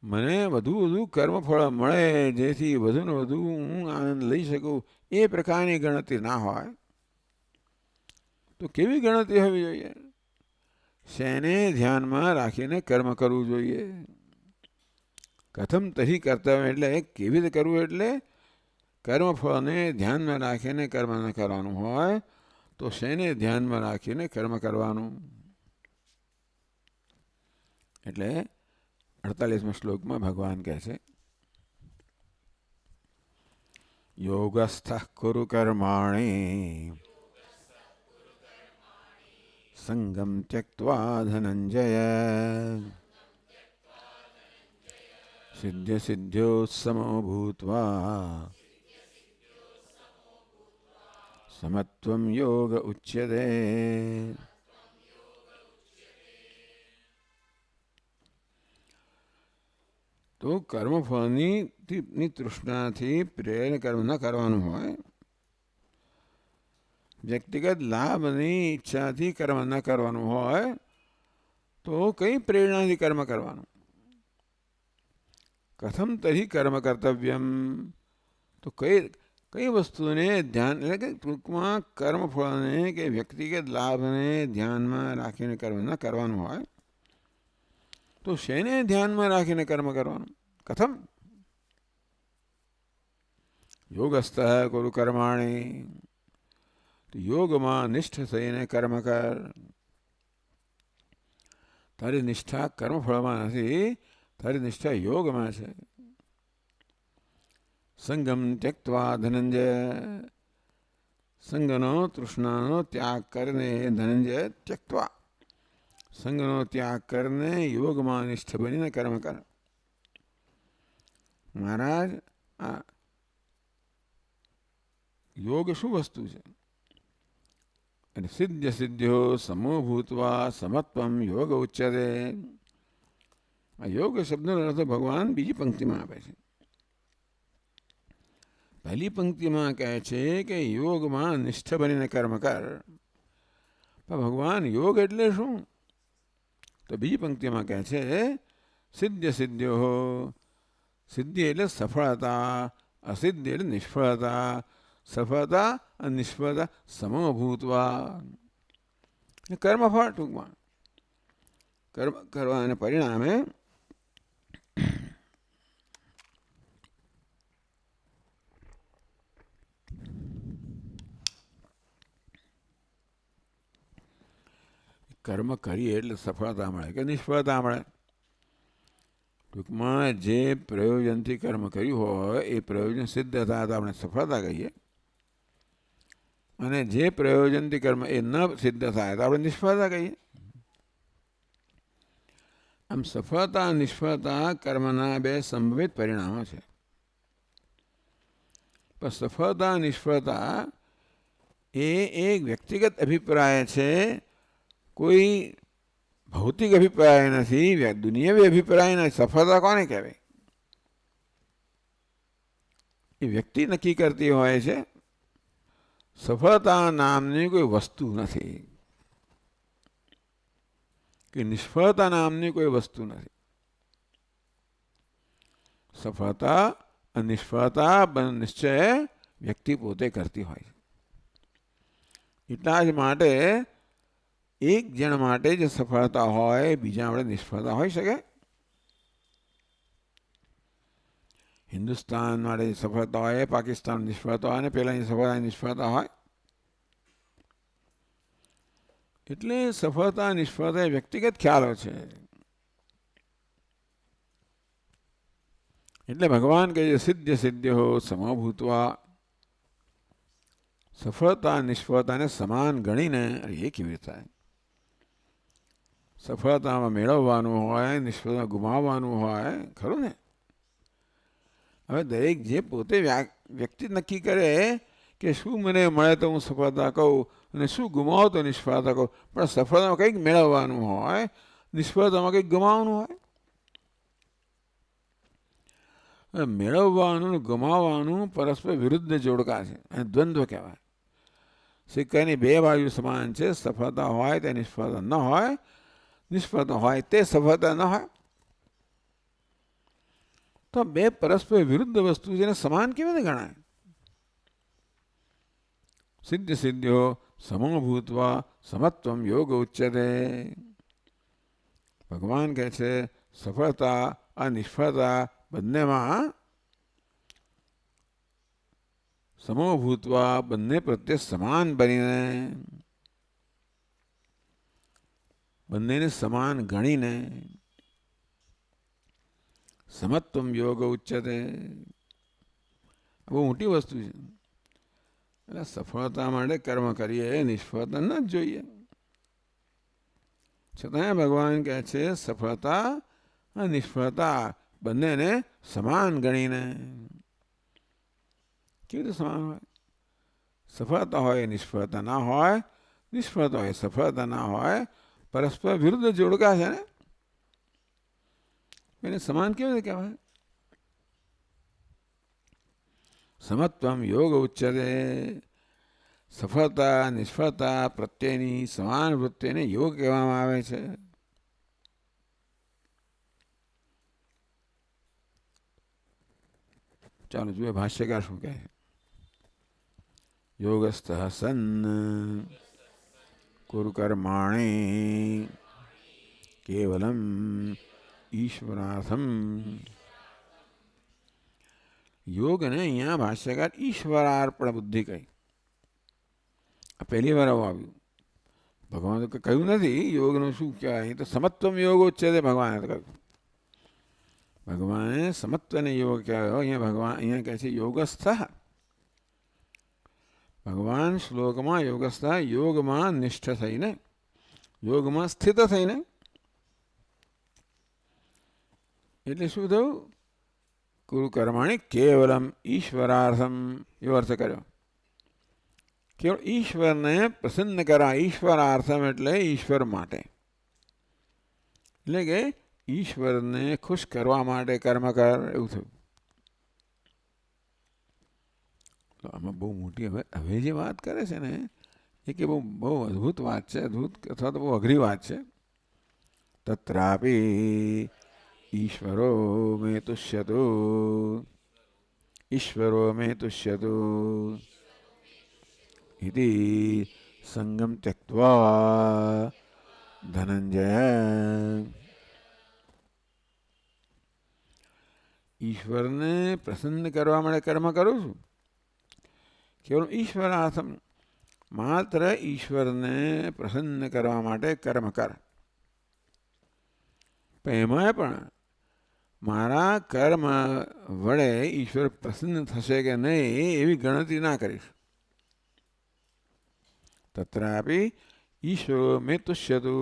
Speaker 1: મને વધુ કર્મફળ મળે જેથી વધુ ને વધુ હું આનંદ લઈ શકું, એ પ્રકારની ગણતરી ના હોય તો કેવી ગણતરી હોવી જોઈએ? શેને ધ્યાનમાં રાખીને કર્મ કરવું જોઈએ? કથમ તરી કર્તવ્ય એટલે કેવી રીતે કરવું, એટલે કર્મફળને ધ્યાનમાં રાખીને કર્મ ન કરવાનું હોય તો શેને ધ્યાનમાં રાખીને કર્મ કરવાનું? એટલે 48મા શ્લોકમાં ભગવાન કહે છે, યોગસ્થઃ કુરુ કર્માણિ સંગમ ત્યક્ત્વા ધનંજય સિદ્ધ સિદ્ધ્યો સમો ભૂત્વા સમત્વમ યોગ ઉચ્યતે. તો કર્મફળની તૃષ્ણાથી પ્રેરાઈને કર્મ ન કરવાનું હોય, વ્યક્તિગત લાભની ઈચ્છાથી કર્મ ન કરવાનું હોય તો કઈ પ્રેરણાથી કર્મ કરવાનું? કથમ તરી કર્મ કર્તવ્યમ, તો કઈ વસ્તુને ધ્યાન, એટલે કે ટૂંકમાં કર્મફળને કે વ્યક્તિગત લાભને ધ્યાનમાં રાખીને કર્મ ન કરવાનું હોય તો શેને ધ્યાનમાં રાખીને કર્મ કરવાનું? કથમ? યોગસ્થ કુરુ કર્માણી, તો યોગમાં નિષ્ઠ થઈને કર્મ કર. તારી નિષ્ઠા કર્મફળમાં નથી, તારી નિષ્ઠા યોગમાં છે. સંગમ ત્યક્ત્વા ધનંજય, સંગનો તૃષ્ણાનો ત્યાગ કરીને, ધનંજય ત્યક્ત્વા, સંગનો ત્યાગ કરીને યોગમાં નિષ્ઠ બનીને કર્મ કર. મહારાજ, આ યોગ શું વસ્તુ છે? અને સિદ્ધ સિદ્ધ્યો સમો ભૂત્વા સમત્વમ યોગ ઉચ્યતે. આ યોગ શબ્દનો અર્થ ભગવાન બીજી પંક્તિમાં આપે છે. પહેલી પંક્તિમાં કહે છે કે યોગમાં નિષ્ઠ બનીને કર્મ કર. પણ ભગવાન યોગ એટલે શું? તો બીજી પંક્તિમાં કહે છે સિદ્ધ સિદ્ધ્યો. સિદ્ધિ એટલે સફળતા, અસિદ્ધિ એટલે નિષ્ફળતા. સફળતા અને નિષ્ફળતા સમો ભૂતવા. કર્મફળ ટૂંકમાં કર્મ કરવાને પરિણામે કર્મ કરીએ એટલે સફળતા મળે કે નિષ્ફળતા મળે. ટૂંકમાં જે પ્રયોજનથી કર્મ કર્યું હોય એ પ્રયોજન સિદ્ધ થાય તો આપણે સફળતા કહીએ, અને જે પ્રયોજનથી કર્મ એ ન સિદ્ધ થાય તો આપણે નિષ્ફળતા કહીએ. આમ સફળતા અને નિષ્ફળતા કર્મના બે સંભવિત પરિણામો છે. પણ સફળતા નિષ્ફળતા એ એક વ્યક્તિગત અભિપ્રાય છે, કોઈ ભૌતિક અભિપ્રાય નથી, દુનિયાવી અભિપ્રાય નથી. સફળતા કોને કહેવાય? એ વ્યક્તિ નક્કી કરતી હોય છે. સફળતા નામની કોઈ વસ્તુ નથી, કે નિષ્ફળતા નામની કોઈ વસ્તુ નથી. સફળતા અને નિષ્ફળતા નિશ્ચય વ્યક્તિ પોતે કરતી હોય છે. એટલા જ માટે એક જણ માટે જે સફળતા હોય બીજા આપણે નિષ્ફળતા હોઈ શકે? હિન્દુસ્તાન માટે સફળતા હોય, પાકિસ્તાન નિષ્ફળતા હોય, અને પેલાની સફળતા નિષ્ફળતા હોય. એટલે સફળતા નિષ્ફળતા એ વ્યક્તિગત ખ્યાલો છે. એટલે ભગવાન કહે છે સિદ્ધ સિદ્ધ્યો સમભૂત્વા. સફળતા નિષ્ફળતાને સમાન ગણીને, એ કેવી રીતે થાય? સફળતામાં મેળવવાનું હોય, નિષ્ફળતા ગુમાવવાનું હોય, ખરું ને? હવે દરેક જે પોતે વ્યક્તિ નક્કી કરે કે શું મને મળે તો હું સફળતા કહું અને શું ગુમાવો તો નિષ્ફળતા કહું. પણ સફળતામાં કંઈક મેળવવાનું હોય, નિષ્ફળતામાં કંઈક ગુમાવવાનું હોય. મેળવવાનું ગુમાવવાનું પરસ્પર વિરુદ્ધ જોડકા છે અને દ્વંદ્વ કહેવાય. સિક્કાની બે બાજુ સમાન છે. સફળતા હોય તે નિષ્ફળતા ન હોય, નિષ્ફળતા હોય તે સફળતા ન હોય. તો બે પરસ્પર વિરુદ્ધ વસ્તુ જેને સમાન કેવી રીતે ગણાય? સિદ્ધ સિદ્ધ્યો સમો ભૂત્વા સમત્વમ યોગ ઉચ્યતે. ભગવાન કહે છે સફળતા અને નિષ્ફળતા બંનેમાં સમો ભૂતવા બંને પ્રત્યે સમાન બનીને, બંનેને સમાન ગણીને સમત્વમ યોગ ઉચ્ચતે. બહુ મોટી વસ્તુ છે. એટલે સફળતા માટે કર્મ કરીએ, નિષ્ફળતા ન જ જોઈએ. છતાં ભગવાન કહે છે સફળતા અને નિષ્ફળતા બંનેને સમાન ગણીને. કેવી રીતે સમાન હોય? સફળતા હોય નિષ્ફળતા ના હોય, નિષ્ફળતા હોય સફળતા ના હોય. પરસ્પર વિરુદ્ધ જોડકા છે ને, એને સમાન કેવી રીતે કહેવાય? સમત્વમ યોગ ઉચ્ચતે. સફળતા નિષ્ફળતા પ્રત્યેની સમાન વૃત્તિને યોગ કહેવામાં આવે છે. ચાલો જોઈએ ભાષ્યકાર શું કહે. યોગસ્થ સન્ન કુરુ કર્માણિ કેવલમ ઈશ્વરાર્થમ. યોગને અહીંયા ભાષ્યકાર ઈશ્વરાર્પણ બુદ્ધિ કહી. આ પહેલી વાર આવું આવ્યું. ભગવાન તો કહ્યું નથી યોગનું શું કહેવાય. તો સમત્વમ યોગ છે તે ભગવાને કહ્યું. ભગવાને સમત્વને યોગ કહેવાયો. અહીંયા કહે છે યોગસ્થ. ભગવાન શ્લોકમાં યોગસ્થ યોગમાં નિષ્ઠ થઈને, યોગમાં સ્થિત થઈને. એટલે શું થયું? કુરુ કર્માણિ કેવલમ ઈશ્વરાર્થમ એવો અર્થ કર્યો. કેવળ ઈશ્વરને પ્રસન્ન કરવા. ઈશ્વરાર્થમ એટલે ઈશ્વર માટે. એટલે કે ઈશ્વરને ખુશ કરવા માટે કર્મ કર, એવું થયું. તો આમાં બહુ મોટી હવે જે વાત કરે છે ને એ કે બહુ અદ્ભુત વાત છે. અદ્ભુત અથવા તો બહુ અઘરી વાત છે. તત્રાપી ઈશ્વરો મે તુષ્યતુ, ઈશ્વરો મે તુષ્યતુ ઇતિ સંગમ ત્યક્ત્વા ધનંજય. ઈશ્વરને પ્રસન્ન કરવા માટે કર્મ કરું છું. કેવળ ઈશ્વરાર્થમ, માત્ર ઈશ્વરને પ્રસન્ન કરવા માટે કર્મ કર. પણ એમાં પણ મારા કર્મ વડે ઈશ્વર પ્રસન્ન થશે કે નહીં એવી ગણતરી ના કરીશ. તત્રાપી ઈશ્વરો મે તુષ્યતુ.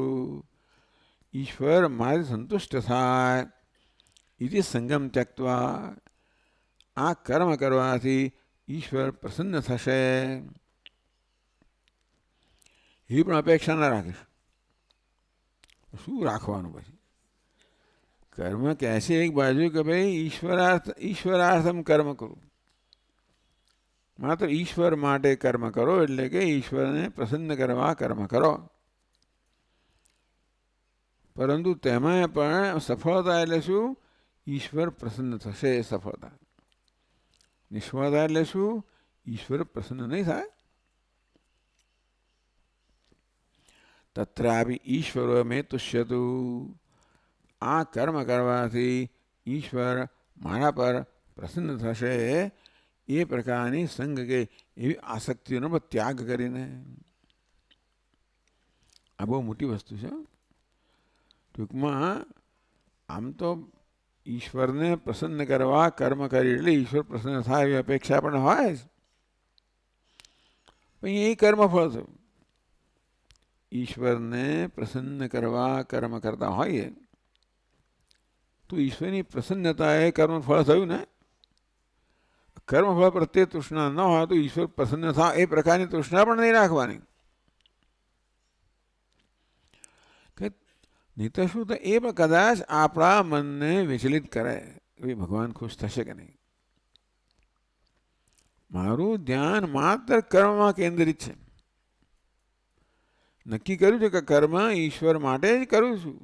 Speaker 1: ઈશ્વર મારી સંતુષ્ટ થાય. ઇતિ સંગમ ત્યક્ત્વા. આ કર્મ કરવાથી ઈશ્વર પ્રસન્ન થશે એવી પણ અપેક્ષા ના રાખીશ. શું રાખવાનું પછી? કર્મ કહે છે એક બાજુ કે ભાઈ ઈશ્વરાર્થમ કર્મ કરું. માત્ર ઈશ્વર માટે કર્મ કરો, એટલે કે ઈશ્વરને પ્રસન્ન કરવા કર્મ કરો. પરંતુ તેમાં પણ સફળતા એટલે શું? ઈશ્વર પ્રસન્ન થશે એ સફળતા. નિષ્ફળતા એટલે શું? ઈશ્વર પ્રસન્ન નહીં થાય. તત્રાપી ઈશ્વરો મે તુષ્યતુ. આ કર્મ કરવાથી ઈશ્વર મારા પર પ્રસન્ન થશે એ પ્રકારની સંગ કે એવી આસક્તિઓનો ત્યાગ કરીને. આ બહુ મોટી વસ્તુ છે. ટૂંકમાં આમ તો ઈશ્વરને પ્રસન્ન કરવા કર્મ કરી એટલે ઈશ્વર પ્રસન્ન થાય એવી અપેક્ષા પણ હોય જ. પણ એ કર્મફળ થયું. ઈશ્વરને પ્રસન્ન કરવા કર્મ કરતા હોઈએ તો ઈશ્વરની પ્રસન્નતા એ કર્મફળ થયું ને. કર્મફળ પ્રત્યે તૃષ્ણા ન હોય તો ઈશ્વર પ્રસન્ન થાય એ પ્રકારની તૃષ્ણા પણ નહીં રાખવાની. નહીં તો શું, તો એ પણ કદાચ આપણા મનને વિચલિત કરે એ ભગવાન ખુશ થશે કે નહીં. મારું ધ્યાન માત્ર કર્મમાં કેન્દ્રિત છે. નક્કી કર્યું છે કે કર્મ ઈશ્વર માટે જ કરું છું.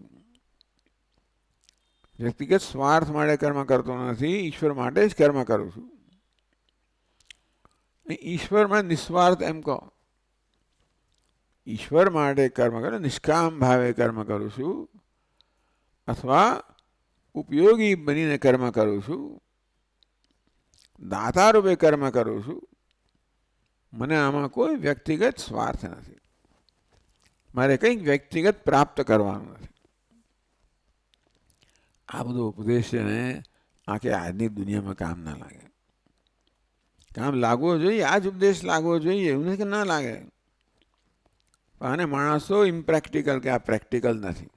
Speaker 1: વ્યક્તિગત સ્વાર્થ માટે કર્મ કરતો નથી, ઈશ્વર માટે જ કર્મ કરું છું. ઈશ્વરમાં નિસ્વાર્થ એમ કહો. ઈશ્વર માટે કર્મ કરું, નિષ્કામ ભાવે કર્મ કરું છું, અથવા ઉપયોગી બનીને કર્મ કરું છું, દાતા રૂપે કર્મ કરું છું. મને આમાં કોઈ વ્યક્તિગત સ્વાર્થ નથી. મારે કંઈક વ્યક્તિગત પ્રાપ્ત કરવાનું નથી. આ બધો ઉપદેશ છે ને આખી આજની દુનિયામાં કામ ના લાગે. કામ લાગવો જોઈએ, આ જ ઉપદેશ લાગવો જોઈએ, એવું નથી કે ના લાગે. અને માણસો ઇમ્પ્રેક્ટિકલ કે આ પ્રેક્ટિકલ નથી.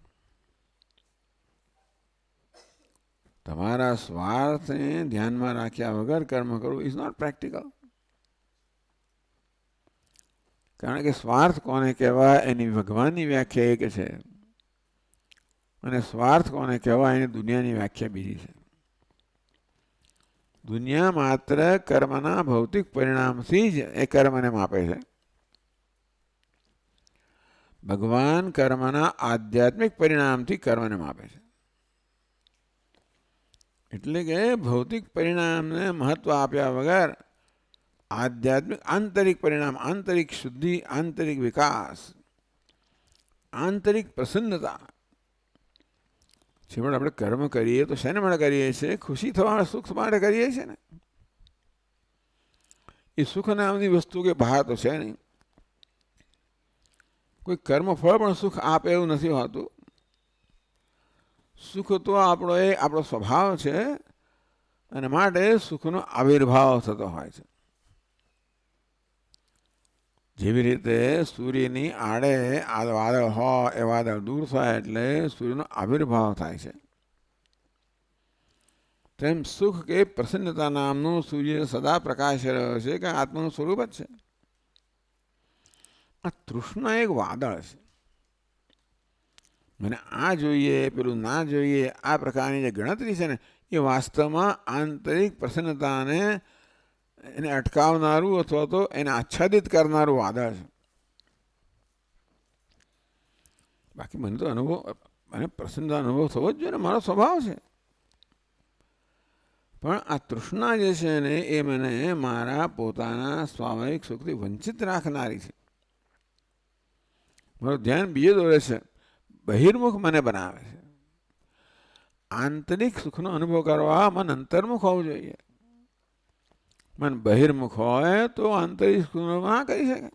Speaker 1: તમારા સ્વાર્થને ધ્યાનમાં રાખ્યા વગર કર્મ કરવું ઇઝ નોટ પ્રેક્ટિકલ. કારણ કે સ્વાર્થ કોને કહેવાય એની ભગવાનની વ્યાખ્યા એક છે, અને સ્વાર્થ કોને કહેવાય એની દુનિયાની વ્યાખ્યા બીજી છે. દુનિયા માત્ર કર્મના ભૌતિક પરિણામથી જ એ કર્મને માપે છે. ભગવાન કર્મના આધ્યાત્મિક પરિણામથી કર્મને માપે છે. એટલે કે ભૌતિક પરિણામને મહત્વ આપ્યા વગર આધ્યાત્મિક આંતરિક પરિણામ, આંતરિક શુદ્ધિ, આંતરિક વિકાસ, આંતરિક પ્રસન્નતા. છેવટે આપણે કર્મ કરીએ તો શેને માટે કરીએ છીએ? ખુશી થવા, સુખ માટે કરીએ છીએ ને. એ સુખ નામની વસ્તુ કે બહાર તો છે નહીં. કોઈ કર્મફળ પણ સુખ આપે એવું નથી હોતું. સુખ તો આપણો સ્વભાવ છે, અને માટે સુખનો આવિર્ભાવ થતો હોય છે. જેવી રીતે સૂર્યની આડે વાદળ હોય, એ વાદળ દૂર થાય એટલે સૂર્યનો આવિર્ભાવ થાય છે. તેમ સુખ કે પ્રસન્નતા નામનું સૂર્ય સદા પ્રકાશ રહ્યો છે કે આત્માનું સ્વરૂપ જ છે. આ તૃષ્ણા એક વાદળ છે. મને આ જોઈએ, પેલું ના જોઈએ, આ પ્રકારની જે ગણતરી છે ને, એ વાસ્તવમાં આંતરિક પ્રસન્નતાને એને અટકાવનારું અથવા તો એને આચ્છાદિત કરનારું વાદળ છે. બાકી મને તો મને પ્રસન્નતા અનુભવ થવો જ જોઈએ ને, મારો સ્વભાવ છે. પણ આ તૃષ્ણા જે છે ને એ મને મારા પોતાના સ્વાભાવિક સુખથી વંચિત રાખનારી છે. મારું ધ્યાન બીજે દોરે છે, બહિર્મુખ મને બનાવે છે. આંતરિક સુખનો અનુભવ કરવા મન અંતર્મુખ હોવું જોઈએ. મન બહિર્મુખ હોય તો આંતરિક સુખનો ના કરી શકે.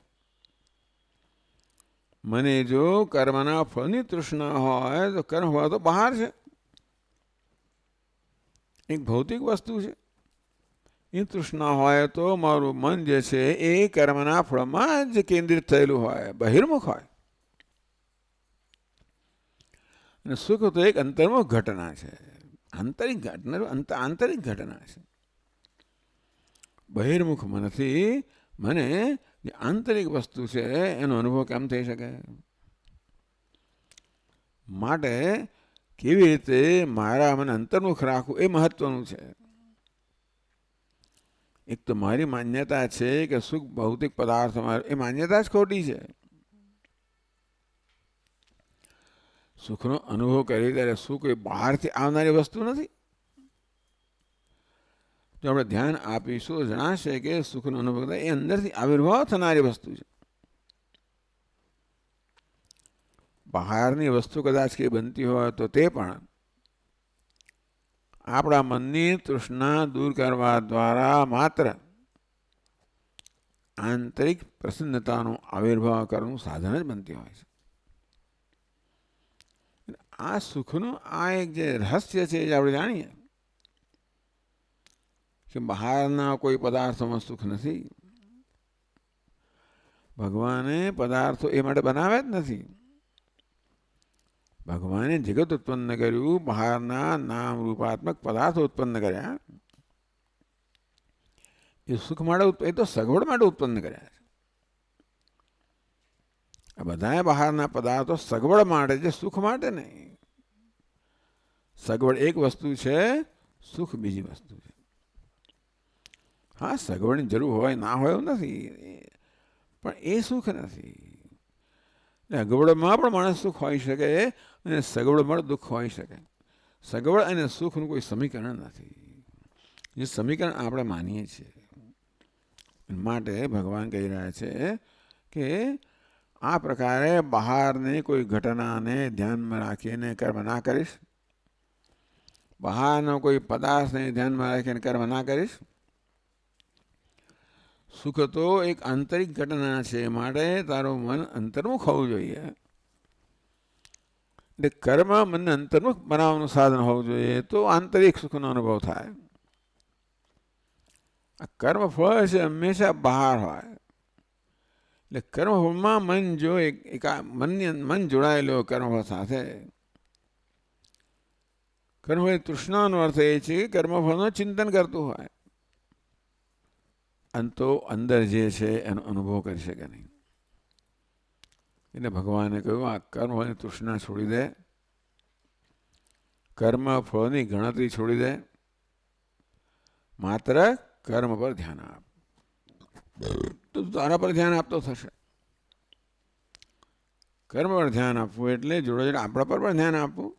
Speaker 1: મને જો કર્મના ફળની તૃષ્ણા હોય તો કર્મફળ તો બહાર છે, એક ભૌતિક વસ્તુ છે. એ તૃષ્ણા હોય તો મારું મન જે છે એ કર્મના ફળમાં જ કેન્દ્રિત થયેલું હોય, બહિર્મુખ હોય. અને સુખ તો એક અંતર્મુખ ઘટના છે, આંતરિક ઘટના છે. બહિર્મુખ મનથી મને જે આંતરિક વસ્તુ છે એનો અનુભવ કેમ થઈ શકે? માટે કેવી રીતે મારા મને અંતર્મુખ રાખવું એ મહત્વનું છે. એક તો મારી માન્યતા છે કે સુખ ભૌતિક પદાર્થ, એ માન્યતા જ ખોટી છે. સુખનો અનુભવ કરીએ ત્યારે સુખ એ બહારથી આવનારી વસ્તુ નથી. જો આપણે ધ્યાન આપીશું તો જણાશે કે સુખનો અનુભવ એ અંદરથી આવિર્ભાવ થનારી વસ્તુ છે. બહારની વસ્તુ કદાચ કંઈ બનતી હોય તો તે પણ આપણા મનની તૃષ્ણા દૂર કરવા દ્વારા માત્ર આંતરિક પ્રસન્નતાનો આવિર્ભાવ કરવાનું સાધન જ બનતી હોય છે. આ સુખનું આ એક જે રહસ્ય છે એ આપણે જાણીએ કે બહારના કોઈ પદાર્થોમાં સુખ નથી. ભગવાને પદાર્થો એ માટે બનાવ્યા જ નથી. ભગવાને જગત ઉત્પન્ન કર્યું, બહારના નામ રૂપાત્મક પદાર્થો ઉત્પન્ન કર્યા. એ સુખ માટે, એ તો સગવડ માટે ઉત્પન્ન કર્યા છે. આ બધા બહારના પદાર્થો સગવડ માટે છે, સુખ માટે નહીં. સગવડ એક વસ્તુ છે, સુખ બીજી વસ્તુ છે. હા, સગવડની જરૂર હોય ના હોય એવું નથી, પણ એ સુખ નથી. અગવડમાં પણ માણસ સુખ હોઈ શકે અને સગવડમાં દુઃખ હોઈ શકે. સગવડ અને સુખનું કોઈ સમીકરણ નથી, જે સમીકરણ આપણે માનીએ છીએ. માટે ભગવાન કહી રહ્યા છે કે આ પ્રકારે બહારની કોઈ ઘટનાને ધ્યાનમાં રાખીને કર્મ ના કરીશ, બહારનો કોઈ પદાર્થને ધ્યાનમાં રાખીને કર્મ ના કરીશ. સુખ તો એક આંતરિક ઘટના છે, માટે તારું મન અંતર્મુખ હોવું જોઈએ. એટલે કર્મ મનને અંતર્મુખ બનાવવાનું સાધન હોવું જોઈએ, તો આંતરિક સુખનો અનુભવ થાય. આ કર્મ ફળ છે હંમેશા બહાર હોય. એટલે કર્મફળમાં મન જો મન જોડાયેલો કર્મફળ સાથે. કર્મફળ તૃષ્ણાનો અર્થ એ છે કે કર્મફળનું ચિંતન કરતું હોય, અંતો અંદર જે છે એનો અનુભવ કરી શકે નહીં. એટલે ભગવાને કહ્યું આ કર્મફળની તૃષ્ણા છોડી દે, કર્મફળની ગણતરી છોડી દે, માત્ર કર્મ પર ધ્યાન આપ. તો તારા પર ધ્યાન આપતો થશે. કર્મ પર ધ્યાન આપવું એટલે જોડે જોડે આપણા પર પણ ધ્યાન આપવું.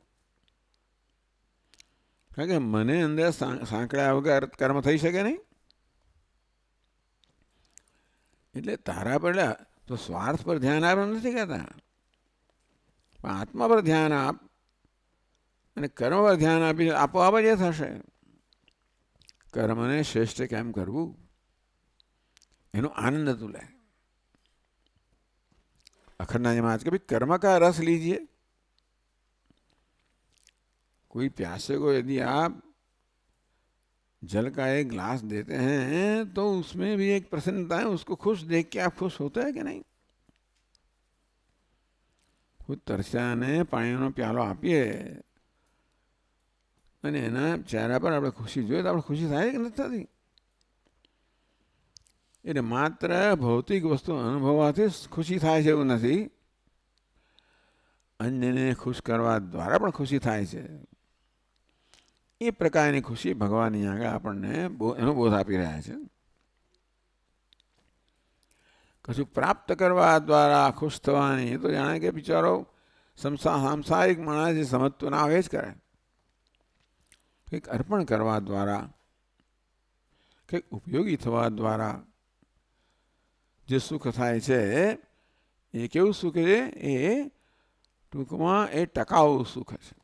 Speaker 1: કારણ કે મને અંદર સાંકળ્યા વગર કર્મ થઈ શકે નહીં. એટલે તારા પર તો સ્વાર્થ પર ધ્યાન આપવા નથી કહેતા, પણ આત્મા પર ધ્યાન આપ અને કર્મ પર ધ્યાન આપી આપોઆપ જ એ થશે. કર્મને શ્રેષ્ઠ કેમ કરવું એનો આનંદ તું લે. अखंडा आज के भाई कर्म का रस लीजिए. कोई प्यासे को यदि आप जल का एक गिलास देते हैं तो उसमें भी एक प्रसन्नता है, उसको खुश देख के आप खुश होते हैं कि नहीं. खुद तरस्याने पाણીનો પ્યાલો આપીએ અને એના ચહેરા પર આપણે ખુશી જોઈએ તો આપણે ખુશી થાય કે નથી થતી. એટલે માત્ર ભૌતિક વસ્તુ અનુભવવાથી ખુશી થાય છે એવું નથી, અન્યને ખુશ કરવા દ્વારા પણ ખુશી થાય છે. એ પ્રકારની ખુશી ભગવાનની આગળ આપણને એનો બોધ આપી રહ્યા છે. કશું પ્રાપ્ત કરવા દ્વારા ખુશ થવાની એ તો જાણે કે બિચારો સાંસારિક માણસ જે સમજતો ના આવે જ કરે. કંઈક અર્પણ કરવા દ્વારા, કંઈક ઉપયોગી થવા દ્વારા જે સુખ થાય છે એ કેવું સુખ છે? એ ટૂંકમાં એ ટકાઉ સુખ છે.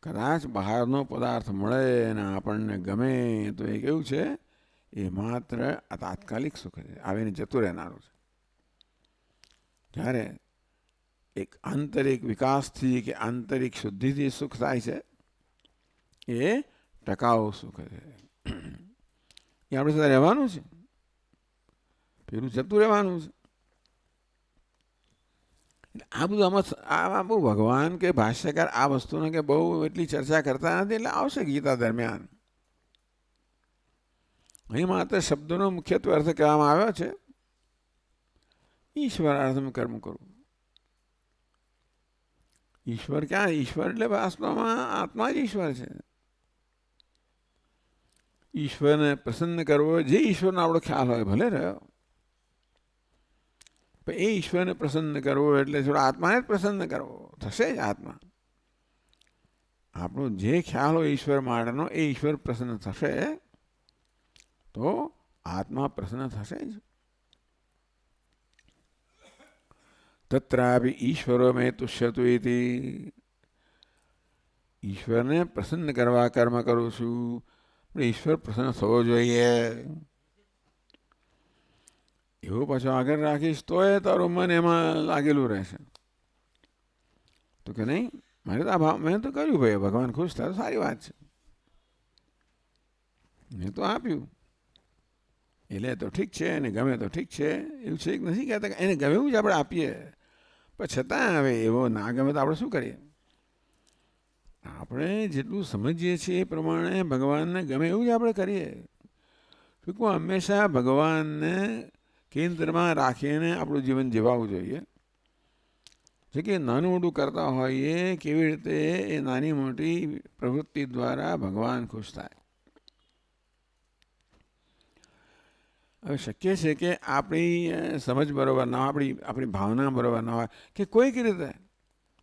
Speaker 1: કદાચ બહારનો પદાર્થ મળે અને આપણને ગમે તો એ કેવું છે? એ માત્ર આ તાત્કાલિક સુખ છે, આવીને જતું રહેનારું છે. જ્યારે એક આંતરિક વિકાસથી કે આંતરિક શુદ્ધિથી સુખ થાય છે એ ટકાઉ સુખ છે. એ આપણે સાથે રહેવાનું છે, પેલું જતું રહેવાનું છે. આ બધું આમાં બહુ ભગવાન કે ભાષ્યકાર આ વસ્તુને કે બહુ એટલી ચર્ચા કરતા નથી. એટલે આવશે ગીતા દરમિયાન. અહીં માત્ર શબ્દોનો મુખ્યત્વે અર્થ કહેવામાં આવ્યો છે, ઈશ્વરાર્થનું કર્મ કરવું. ઈશ્વર ક્યાં? ઈશ્વર એટલે વાસ્તવમાં આત્મા જ ઈશ્વર છે. ઈશ્વરને પ્રસન્ન કરવો, જે ઈશ્વરનો આપણો ખ્યાલ હોય ભલે રહ્યો, પણ એ ઈશ્વરને પ્રસન્ન કરવો એટલે થોડા આત્માને જ પ્રસન્ન કરવો થશે જ. આત્મા આપણો જે ખ્યાલ હોય ઈશ્વર માટેનો એ ઈશ્વર પ્રસન્ન થશે તો આત્મા પ્રસન્ન થશે જ. તત્રાપી ઈશ્વરો મેં તુષ્યતુ ઇતિ. ઈશ્વરને પ્રસન્ન કરવા કર્મ કરું છું, પણ ઈશ્વર પ્રસન્ન થવો જોઈએ. એવું પાછો આગળ રાખીશ તો એ તારું મન એમાં લાગેલું રહેશે. તો કે નહીં, મારે તો આ ભાવ મેં તો કર્યું ભાઈ, ભગવાન ખુશ થાય તો સારી વાત છે, મેં તો આપ્યું એટલે તો ઠીક છે, એને ગમે તો ઠીક છે. એવું છે કે નથી કહેતા એને ગમે એવું જ આપણે આપીએ, પણ છતાં હવે એવો ના ગમે તો આપણે શું કરીએ? આપણે જેટલું સમજીએ છીએ એ પ્રમાણે ભગવાનને ગમે એવું જ આપણે કરીએ. ટૂંકમાં હંમેશા ભગવાનને કેન્દ્રમાં રાખીને આપણું જીવન જીવવું જોઈએ. જે કે નાનું મોટું કરતા હોઈએ કેવી રીતે એ નાની મોટી પ્રવૃત્તિ દ્વારા ભગવાન ખુશ થાય. હવે શક્ય છે કે આપણી સમજ બરાબર ના હોય, આપણી ભાવના બરાબર ના હોય કે કોઈક રીતે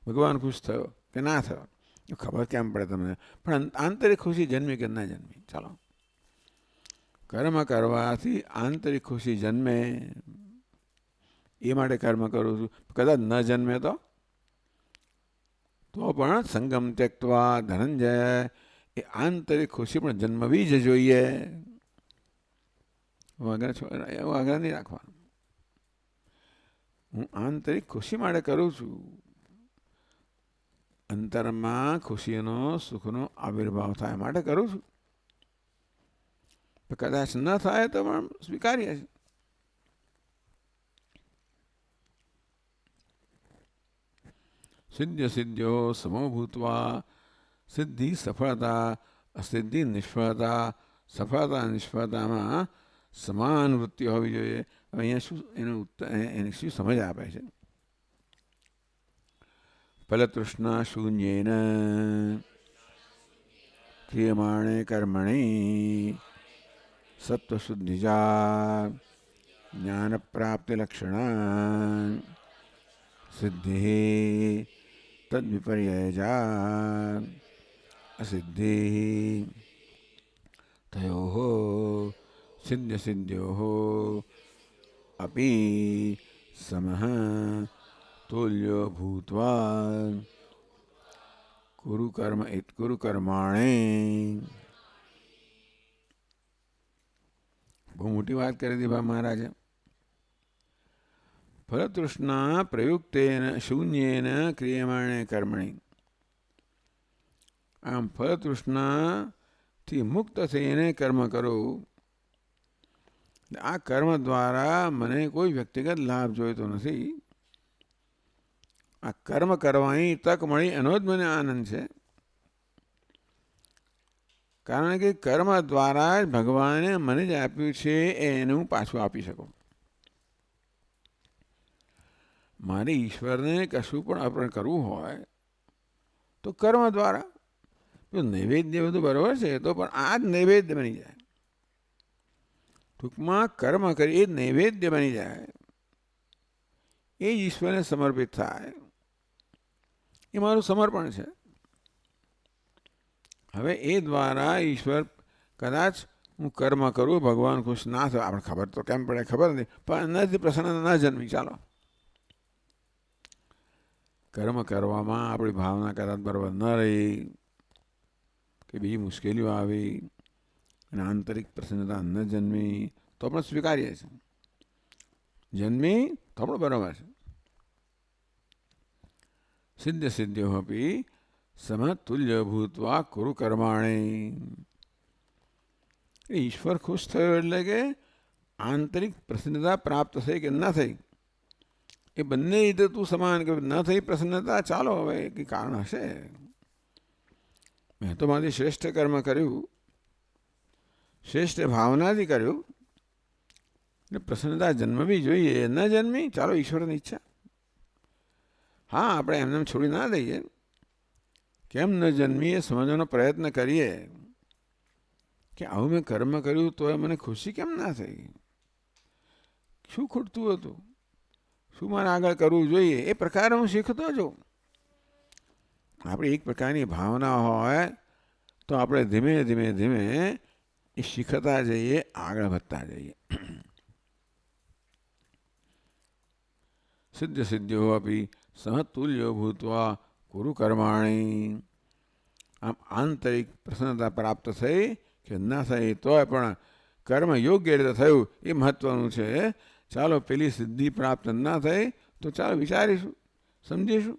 Speaker 1: ભગવાન ખુશ થયો કે ના થયો એ ખબર કેમ પડે તમને, પણ આંતરિક ખુશી જન્મી કે ના જન્મી. ચાલો, કર્મ કરવાથી આંતરિક ખુશી જન્મે એ માટે કર્મ કરું છું. કદાચ ન જન્મે તો પણ સંગમ ત્યક્તવા ધનંજય, એ આંતરિક ખુશી પણ જન્મવી જ જોઈએ. એવું આગ્રહ નહીં રાખવાનો. હું આંતરિક ખુશી માટે કરું છું. અંતરમાં ખુશીનો સુખનો આવિર્ભાવ થાય માટે કરું છું. કદાચ ન થાય તો પણ સ્વીકાર્ય છે. સિદ્ધ સિદ્ધ્યો સમભૂતવા, સિદ્ધિ સફળતા, અસિદ્ધિ નિષ્ફળતા, સફળતા નિષ્ફળતામાં સમાન વૃત્તિ હોવી જોઈએ. અહીંયા શું એની શું સમજ આપે છે? ફલતૃષ્ણા શૂન્યેન ક્રિયમાણે કર્મણિ સત્વશુદ્ધિજા જ્ઞાન પ્રાપ્તિ લક્ષણા સિદ્ધિ તદ્વિપર્યયજા અસિદ્ધિ તયોઃ સિદ્ધ સિદ્ધ્યોઃ અપી સમઃ તુલ્યો ભૂત્વા કુરુ કર્મ કુરુ કર્માણે. બહુ મોટી વાત કરી હતી ભા મહારાજે. ફલતૃષ્ણા પ્રયુક્તેન શૂન્યેન ક્રિયમાણે કર્મણિ. આમ ફલતૃષ્ણાથી મુક્ત થઈને કર્મ કરો. આ કર્મ દ્વારા મને કોઈ વ્યક્તિગત લાભ જોઈતો નથી. આ કર્મ કરવાની તક મળી એનો જ મને આનંદ છે. કારણ કે કર્મ દ્વારા જ ભગવાને મને જ આપ્યું છે એને હું પાછું આપી શકું. મારે ઈશ્વરને કશું પણ અર્પણ કરવું હોય તો કર્મ દ્વારા. નૈવેદ્ય બધું બરાબર છે તો પણ આ જ નૈવેદ્ય બની જાય. ટૂંકમાં કર્મ કરી એ નૈવેદ્ય બની જાય, એ જ ઈશ્વરને સમર્પિત થાય. એ મારું સમર્પણ છે. હવે એ દ્વારા ઈશ્વર કદાચ હું કર્મ કરું ભગવાન ખુશ ના થાય, આપણે ખબર તો કેમ પડે ખબર નથી, પણ નથી પ્રસન્ન ના જન્મી. ચાલો, કર્મ કરવામાં આપણી ભાવના કદાચ બરાબર ન રહી કે બીજી મુશ્કેલીઓ આવી અને આંતરિક પ્રસન્નતા ન જન્મી તો પણ સ્વીકારીએ છીએ. જન્મી તો પણ બરાબર છે. સિદ્ધ સિદ્ધ્યો અપી સમતુલ્ય ભૂતવા કુરુ કર્માણે. ઈશ્વર ખુશ થયો એટલે કે આંતરિક પ્રસન્નતા પ્રાપ્ત થઈ કે ન થઈ એ બંને રીતે તું સમાન. કે ન થઈ પ્રસન્નતા, ચાલો હવે કંઈ કારણ હશે, મેં તો મારી શ્રેષ્ઠ કર્મ કર્યું, શ્રેષ્ઠ ભાવનાથી કર્યું, એટલે પ્રસન્નતા જન્મવી જોઈએ. ન જન્મી, ચાલો ઈશ્વરની ઈચ્છા. હા, આપણે એમને છોડી ના દઈએ. કેમ ન જન્મી એ સમજવાનો પ્રયત્ન કરીએ કે આવું મેં કર્મ કર્યું તો મને ખુશી કેમ ના થઈ, શું ખૂટતું હતું, શું મારે આગળ કરવું જોઈએ, એ પ્રકારે હું શીખતો જાઉં. આપણી એક પ્રકારની ભાવના હોય તો આપણે ધીમે ધીમે ધીમે એ શીખતા જઈએ, આગળ વધતા જઈએ. સિદ્ધ સિદ્ધ્યો અપી સમતુલ્યો ભૂતવા કુરુ કર્માણી. આમ આંતરિક પ્રસન્નતા પ્રાપ્ત થઈ કે ના થઈ તોય પણ કર્મ યોગ્ય રીતે થયું એ મહત્વનું છે. ચાલો, પેલી સિદ્ધિ પ્રાપ્ત ના થઈ તો ચાલો વિચારીશું, સમજીશું,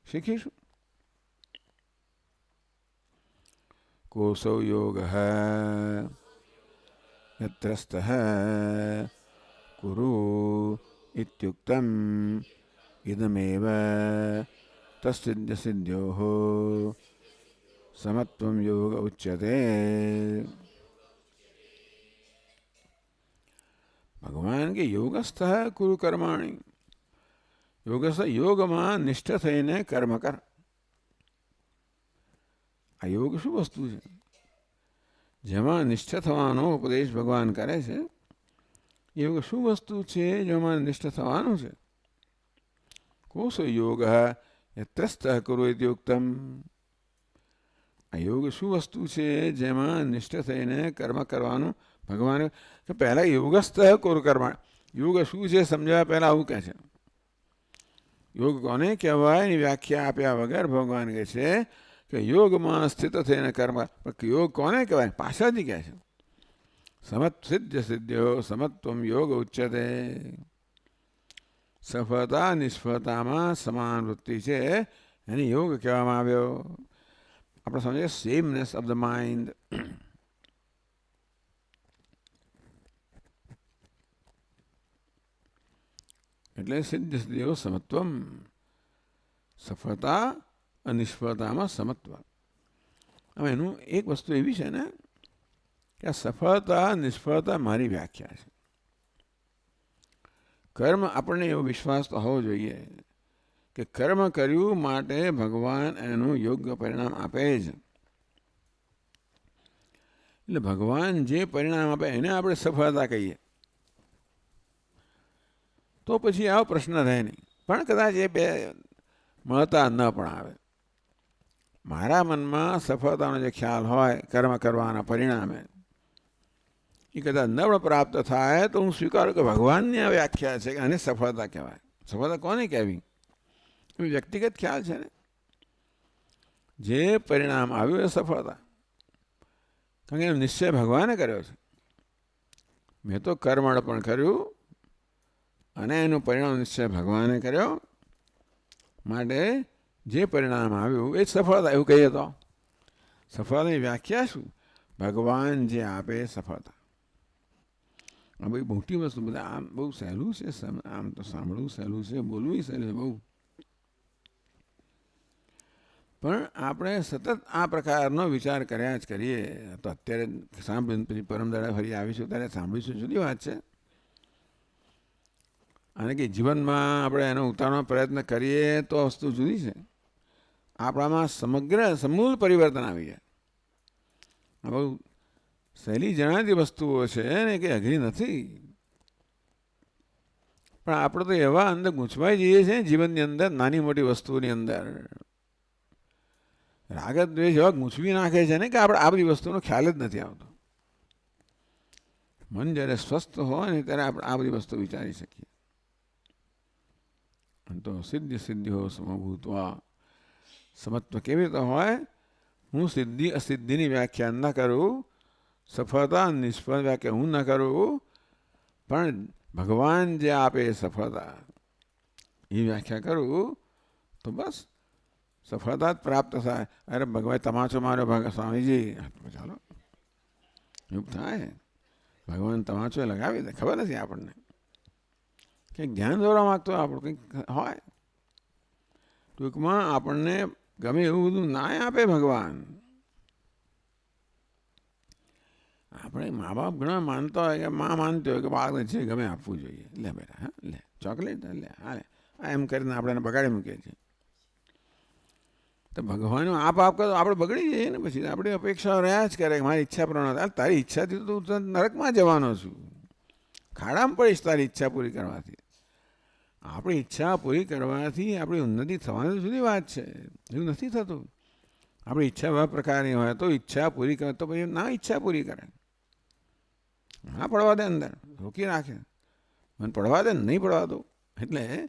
Speaker 1: શીખીશું. કોસૌ યોગ યત્રસ્ત કુરુ ઇત્યુક્તમ ઇદમેવ તસ્સિદ્ધ સિદ્ધ્યોઃ સમત્વમ યોગ ઉચ્યતે. ભગવાન કે યોગસ્થ કુરુ કર્માણી. યોગસ્થ યોગમાં નિષ્ઠ થઈને કર્મ કર. આ યોગ શું વસ્તુ છે? જેમાં નિષ્ઠ થવાનો ઉપદેશ ભગવાન કરે છે. યોગ શું વસ્તુ છે જેમાં નિષ્ઠ થવાનું છે? કોસો યોગ યત્રસ્થ કુરુ ઇતિ ઉક્તમ. આ યોગ શું વસ્તુ છે જેમાં નિષ્ઠ થઈને કર્મ કરવાનું ભગવાન પહેલા યોગસ્થ કુરુ કર્મ. યોગ શું છે સમજાવ્યા પહેલા આવું કહે છે. યોગ કોને કહેવાય એની વ્યાખ્યા આપ્યા વગર ભગવાન કહે છે કે યોગમાં સ્થિત થઈને કર્મ. યોગ કોને કહેવાય પાછળથી કહે છે. સમત સિદ્ધ સિદ્ધ્યો સમત્વમ યોગ ઉચ્યતે. સફળતા નિષ્ફળતામાં સમાન વૃત્તિ છે એને યોગ કહેવામાં આવ્યો. આપણે સમજીએ સેમનેસ ઓફ ધ માઇન્ડ. એટલે સિદ્ધ સિદ્ધિઓ સમત્વમ. સફળતા અને નિષ્ફળતામાં સમત્વ. હવે એનું એક વસ્તુ એવી છે ને કે આ સફળતા નિષ્ફળતા મારી વ્યાખ્યા છે. કર્મ આપણને એવો વિશ્વાસ તો હોવો જોઈએ કે કર્મ કર્યું માટે ભગવાન એનું યોગ્ય પરિણામ આપે જ. એટલે ભગવાન જે પરિણામ આપે એને આપણે સફળતા કહીએ તો પછી આવો પ્રશ્ન રહે નહીં. પણ કદાચ એ બે મળતા ન પણ આવે. મારા મનમાં સફળતાનો જે ખ્યાલ હોય કર્મ કરવાના પરિણામે એ કદાચ ન પણ પ્રાપ્ત થાય તો હું સ્વીકારું કે ભગવાનની આ વ્યાખ્યા છે કે આને સફળતા કહેવાય. સફળતા કોને કહેવી એ વ્યક્તિગત ખ્યાલ છે ને. જે પરિણામ આવ્યું એ સફળતા. કારણ કે એનો નિશ્ચય ભગવાને કર્યો છે. મેં તો કર્મણ પણ કર્યું અને એનું પરિણામ નિશ્ચય ભગવાને કર્યો. માટે જે પરિણામ આવ્યું એ સફળતા એવું કહીએ તો સફળતાની વ્યાખ્યા શું? ભગવાન જે આપે સફળતા. આ બધી મોટી વસ્તુ. બધા આમ બહુ સહેલું છે. આમ તો સાંભળવું સહેલું છે, બોલવું સહેલું છે બહુ. પણ આપણે સતત આ પ્રકારનો વિચાર કર્યા જ કરીએ. તો અત્યારે સાંભળીને પછી પરમ દાડા ફરી આવીશું ત્યારે સાંભળીશું જુદી વાત છે. અને કે જીવનમાં આપણે એનો ઉતારવાનો પ્રયત્ન કરીએ તો વસ્તુ જુદી છે. આપણામાં સમગ્ર સમૂળ પરિવર્તન આવી જાય. આ બહુ સહેલી જણાતી વસ્તુઓ છે ને કે અઘરી નથી. પણ આપણે તો એવા અંદર ગૂંચવાઈ જઈએ છીએ જીવનની અંદર નાની મોટી વસ્તુઓની અંદર. રાગ દ્વેષ એવા ગૂંચવી નાખે છે ને કે આપણે આ બધી વસ્તુનો ખ્યાલ જ નથી આવતો. મન જ્યારે સ્વસ્થ હોય ને ત્યારે આપણે આ બધી વસ્તુ વિચારી શકીએ. તો સિદ્ધિ સિદ્ધિઓ સમભૂતવા. સમત્વ કેવી રીતે હોય? હું સિદ્ધિ અસિદ્ધિની વ્યાખ્યા ન કરું, સફળતા નિષ્ફળ વ્યાખ્યા હું ન કરું, પણ ભગવાન જે આપે સફળતા એ વ્યાખ્યા કરું તો બસ સફળતા જ પ્રાપ્ત થાય. અરે ભગવાન તમાચો માર્યો સ્વામીજી, ચાલો એવું થાય. ભગવાન તમાચો લગાવી દે. ખબર નથી આપણને કંઈક ધ્યાન દોરવા માગતો આપણું કંઈક હોય. ટૂંકમાં આપણને ગમે એવું બધું ના આપે ભગવાન. આપણે મા બાપ ઘણા માનતા હોય કે મા માનતી હોય કે બાળકને જે ગમે આપવું જોઈએ. લે બેટા, હા લે ચોકલેટ લે, હા લે, એમ કરીને આપણે એને બગાડી મૂકીએ છીએ. તો ભગવાન આપ કરો આપણે બગડી જઈએ ને. પછી આપણી અપેક્ષાઓ રહ્યા જ કરે. મારી ઈચ્છા પ્રમાણે. તારી ઈચ્છાથી તો તું નરકમાં જવાનો છું. ખાડામાં પડીશ તારી ઈચ્છા પૂરી કરવાથી. આપણી ઈચ્છા પૂરી કરવાથી આપણી ઉન્નતિ થવાની તો જુદી વાત છે. એવું નથી થતું. આપણી ઈચ્છા એવા પ્રકારની હોય તો ઈચ્છા પૂરી કરે તો પછી ના ઈચ્છા પૂરી કરે. ના પડવા દે, અંદર રોકી રાખે. મને પડવા દે, નહીં પડવા દો. એટલે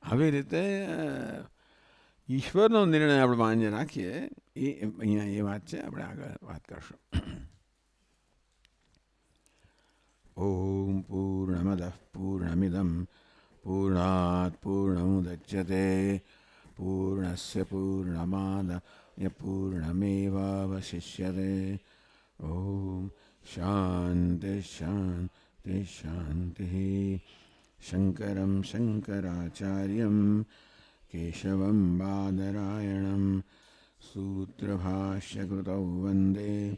Speaker 1: આવી રીતે ઈશ્વરનો નિર્ણય આપણે માન્ય રાખીએ. એ અહીંયા એ વાત છે. આપણે આગળ વાત કરશું. ઓમ પૂર્ણમદ પૂર્ણમિદમ પૂર્ણાત પૂર્ણમુદચ્યતે પૂર્ણસ્ય પૂર્ણમાદાય પૂર્ણમેવાવશિષ્યતે. ઓમ શાંતિ શાંતિ શાંતિ. શંકરમ શંકરાચાર્યમ કેશવમ બાદરાયણમ सूत्रभाष्यकृतौ वन्दे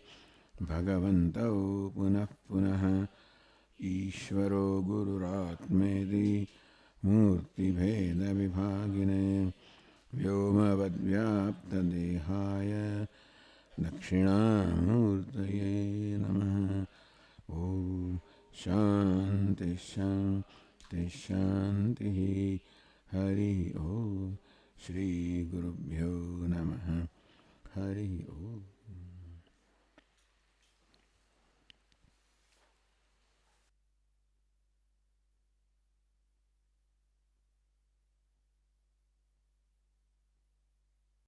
Speaker 1: भगवन्तौ पुनः पुनः। ईश्वरो गुरुरात्मेति मूर्तिभेदविभागिने व्योमवद्व्याप्तदेहाय दक्षिणामूर्तये नमः। ॐ शान्ति शान्ति शान्तिः। हरि ओम। श्री गुरुभ्यो नमः। हरि ओम।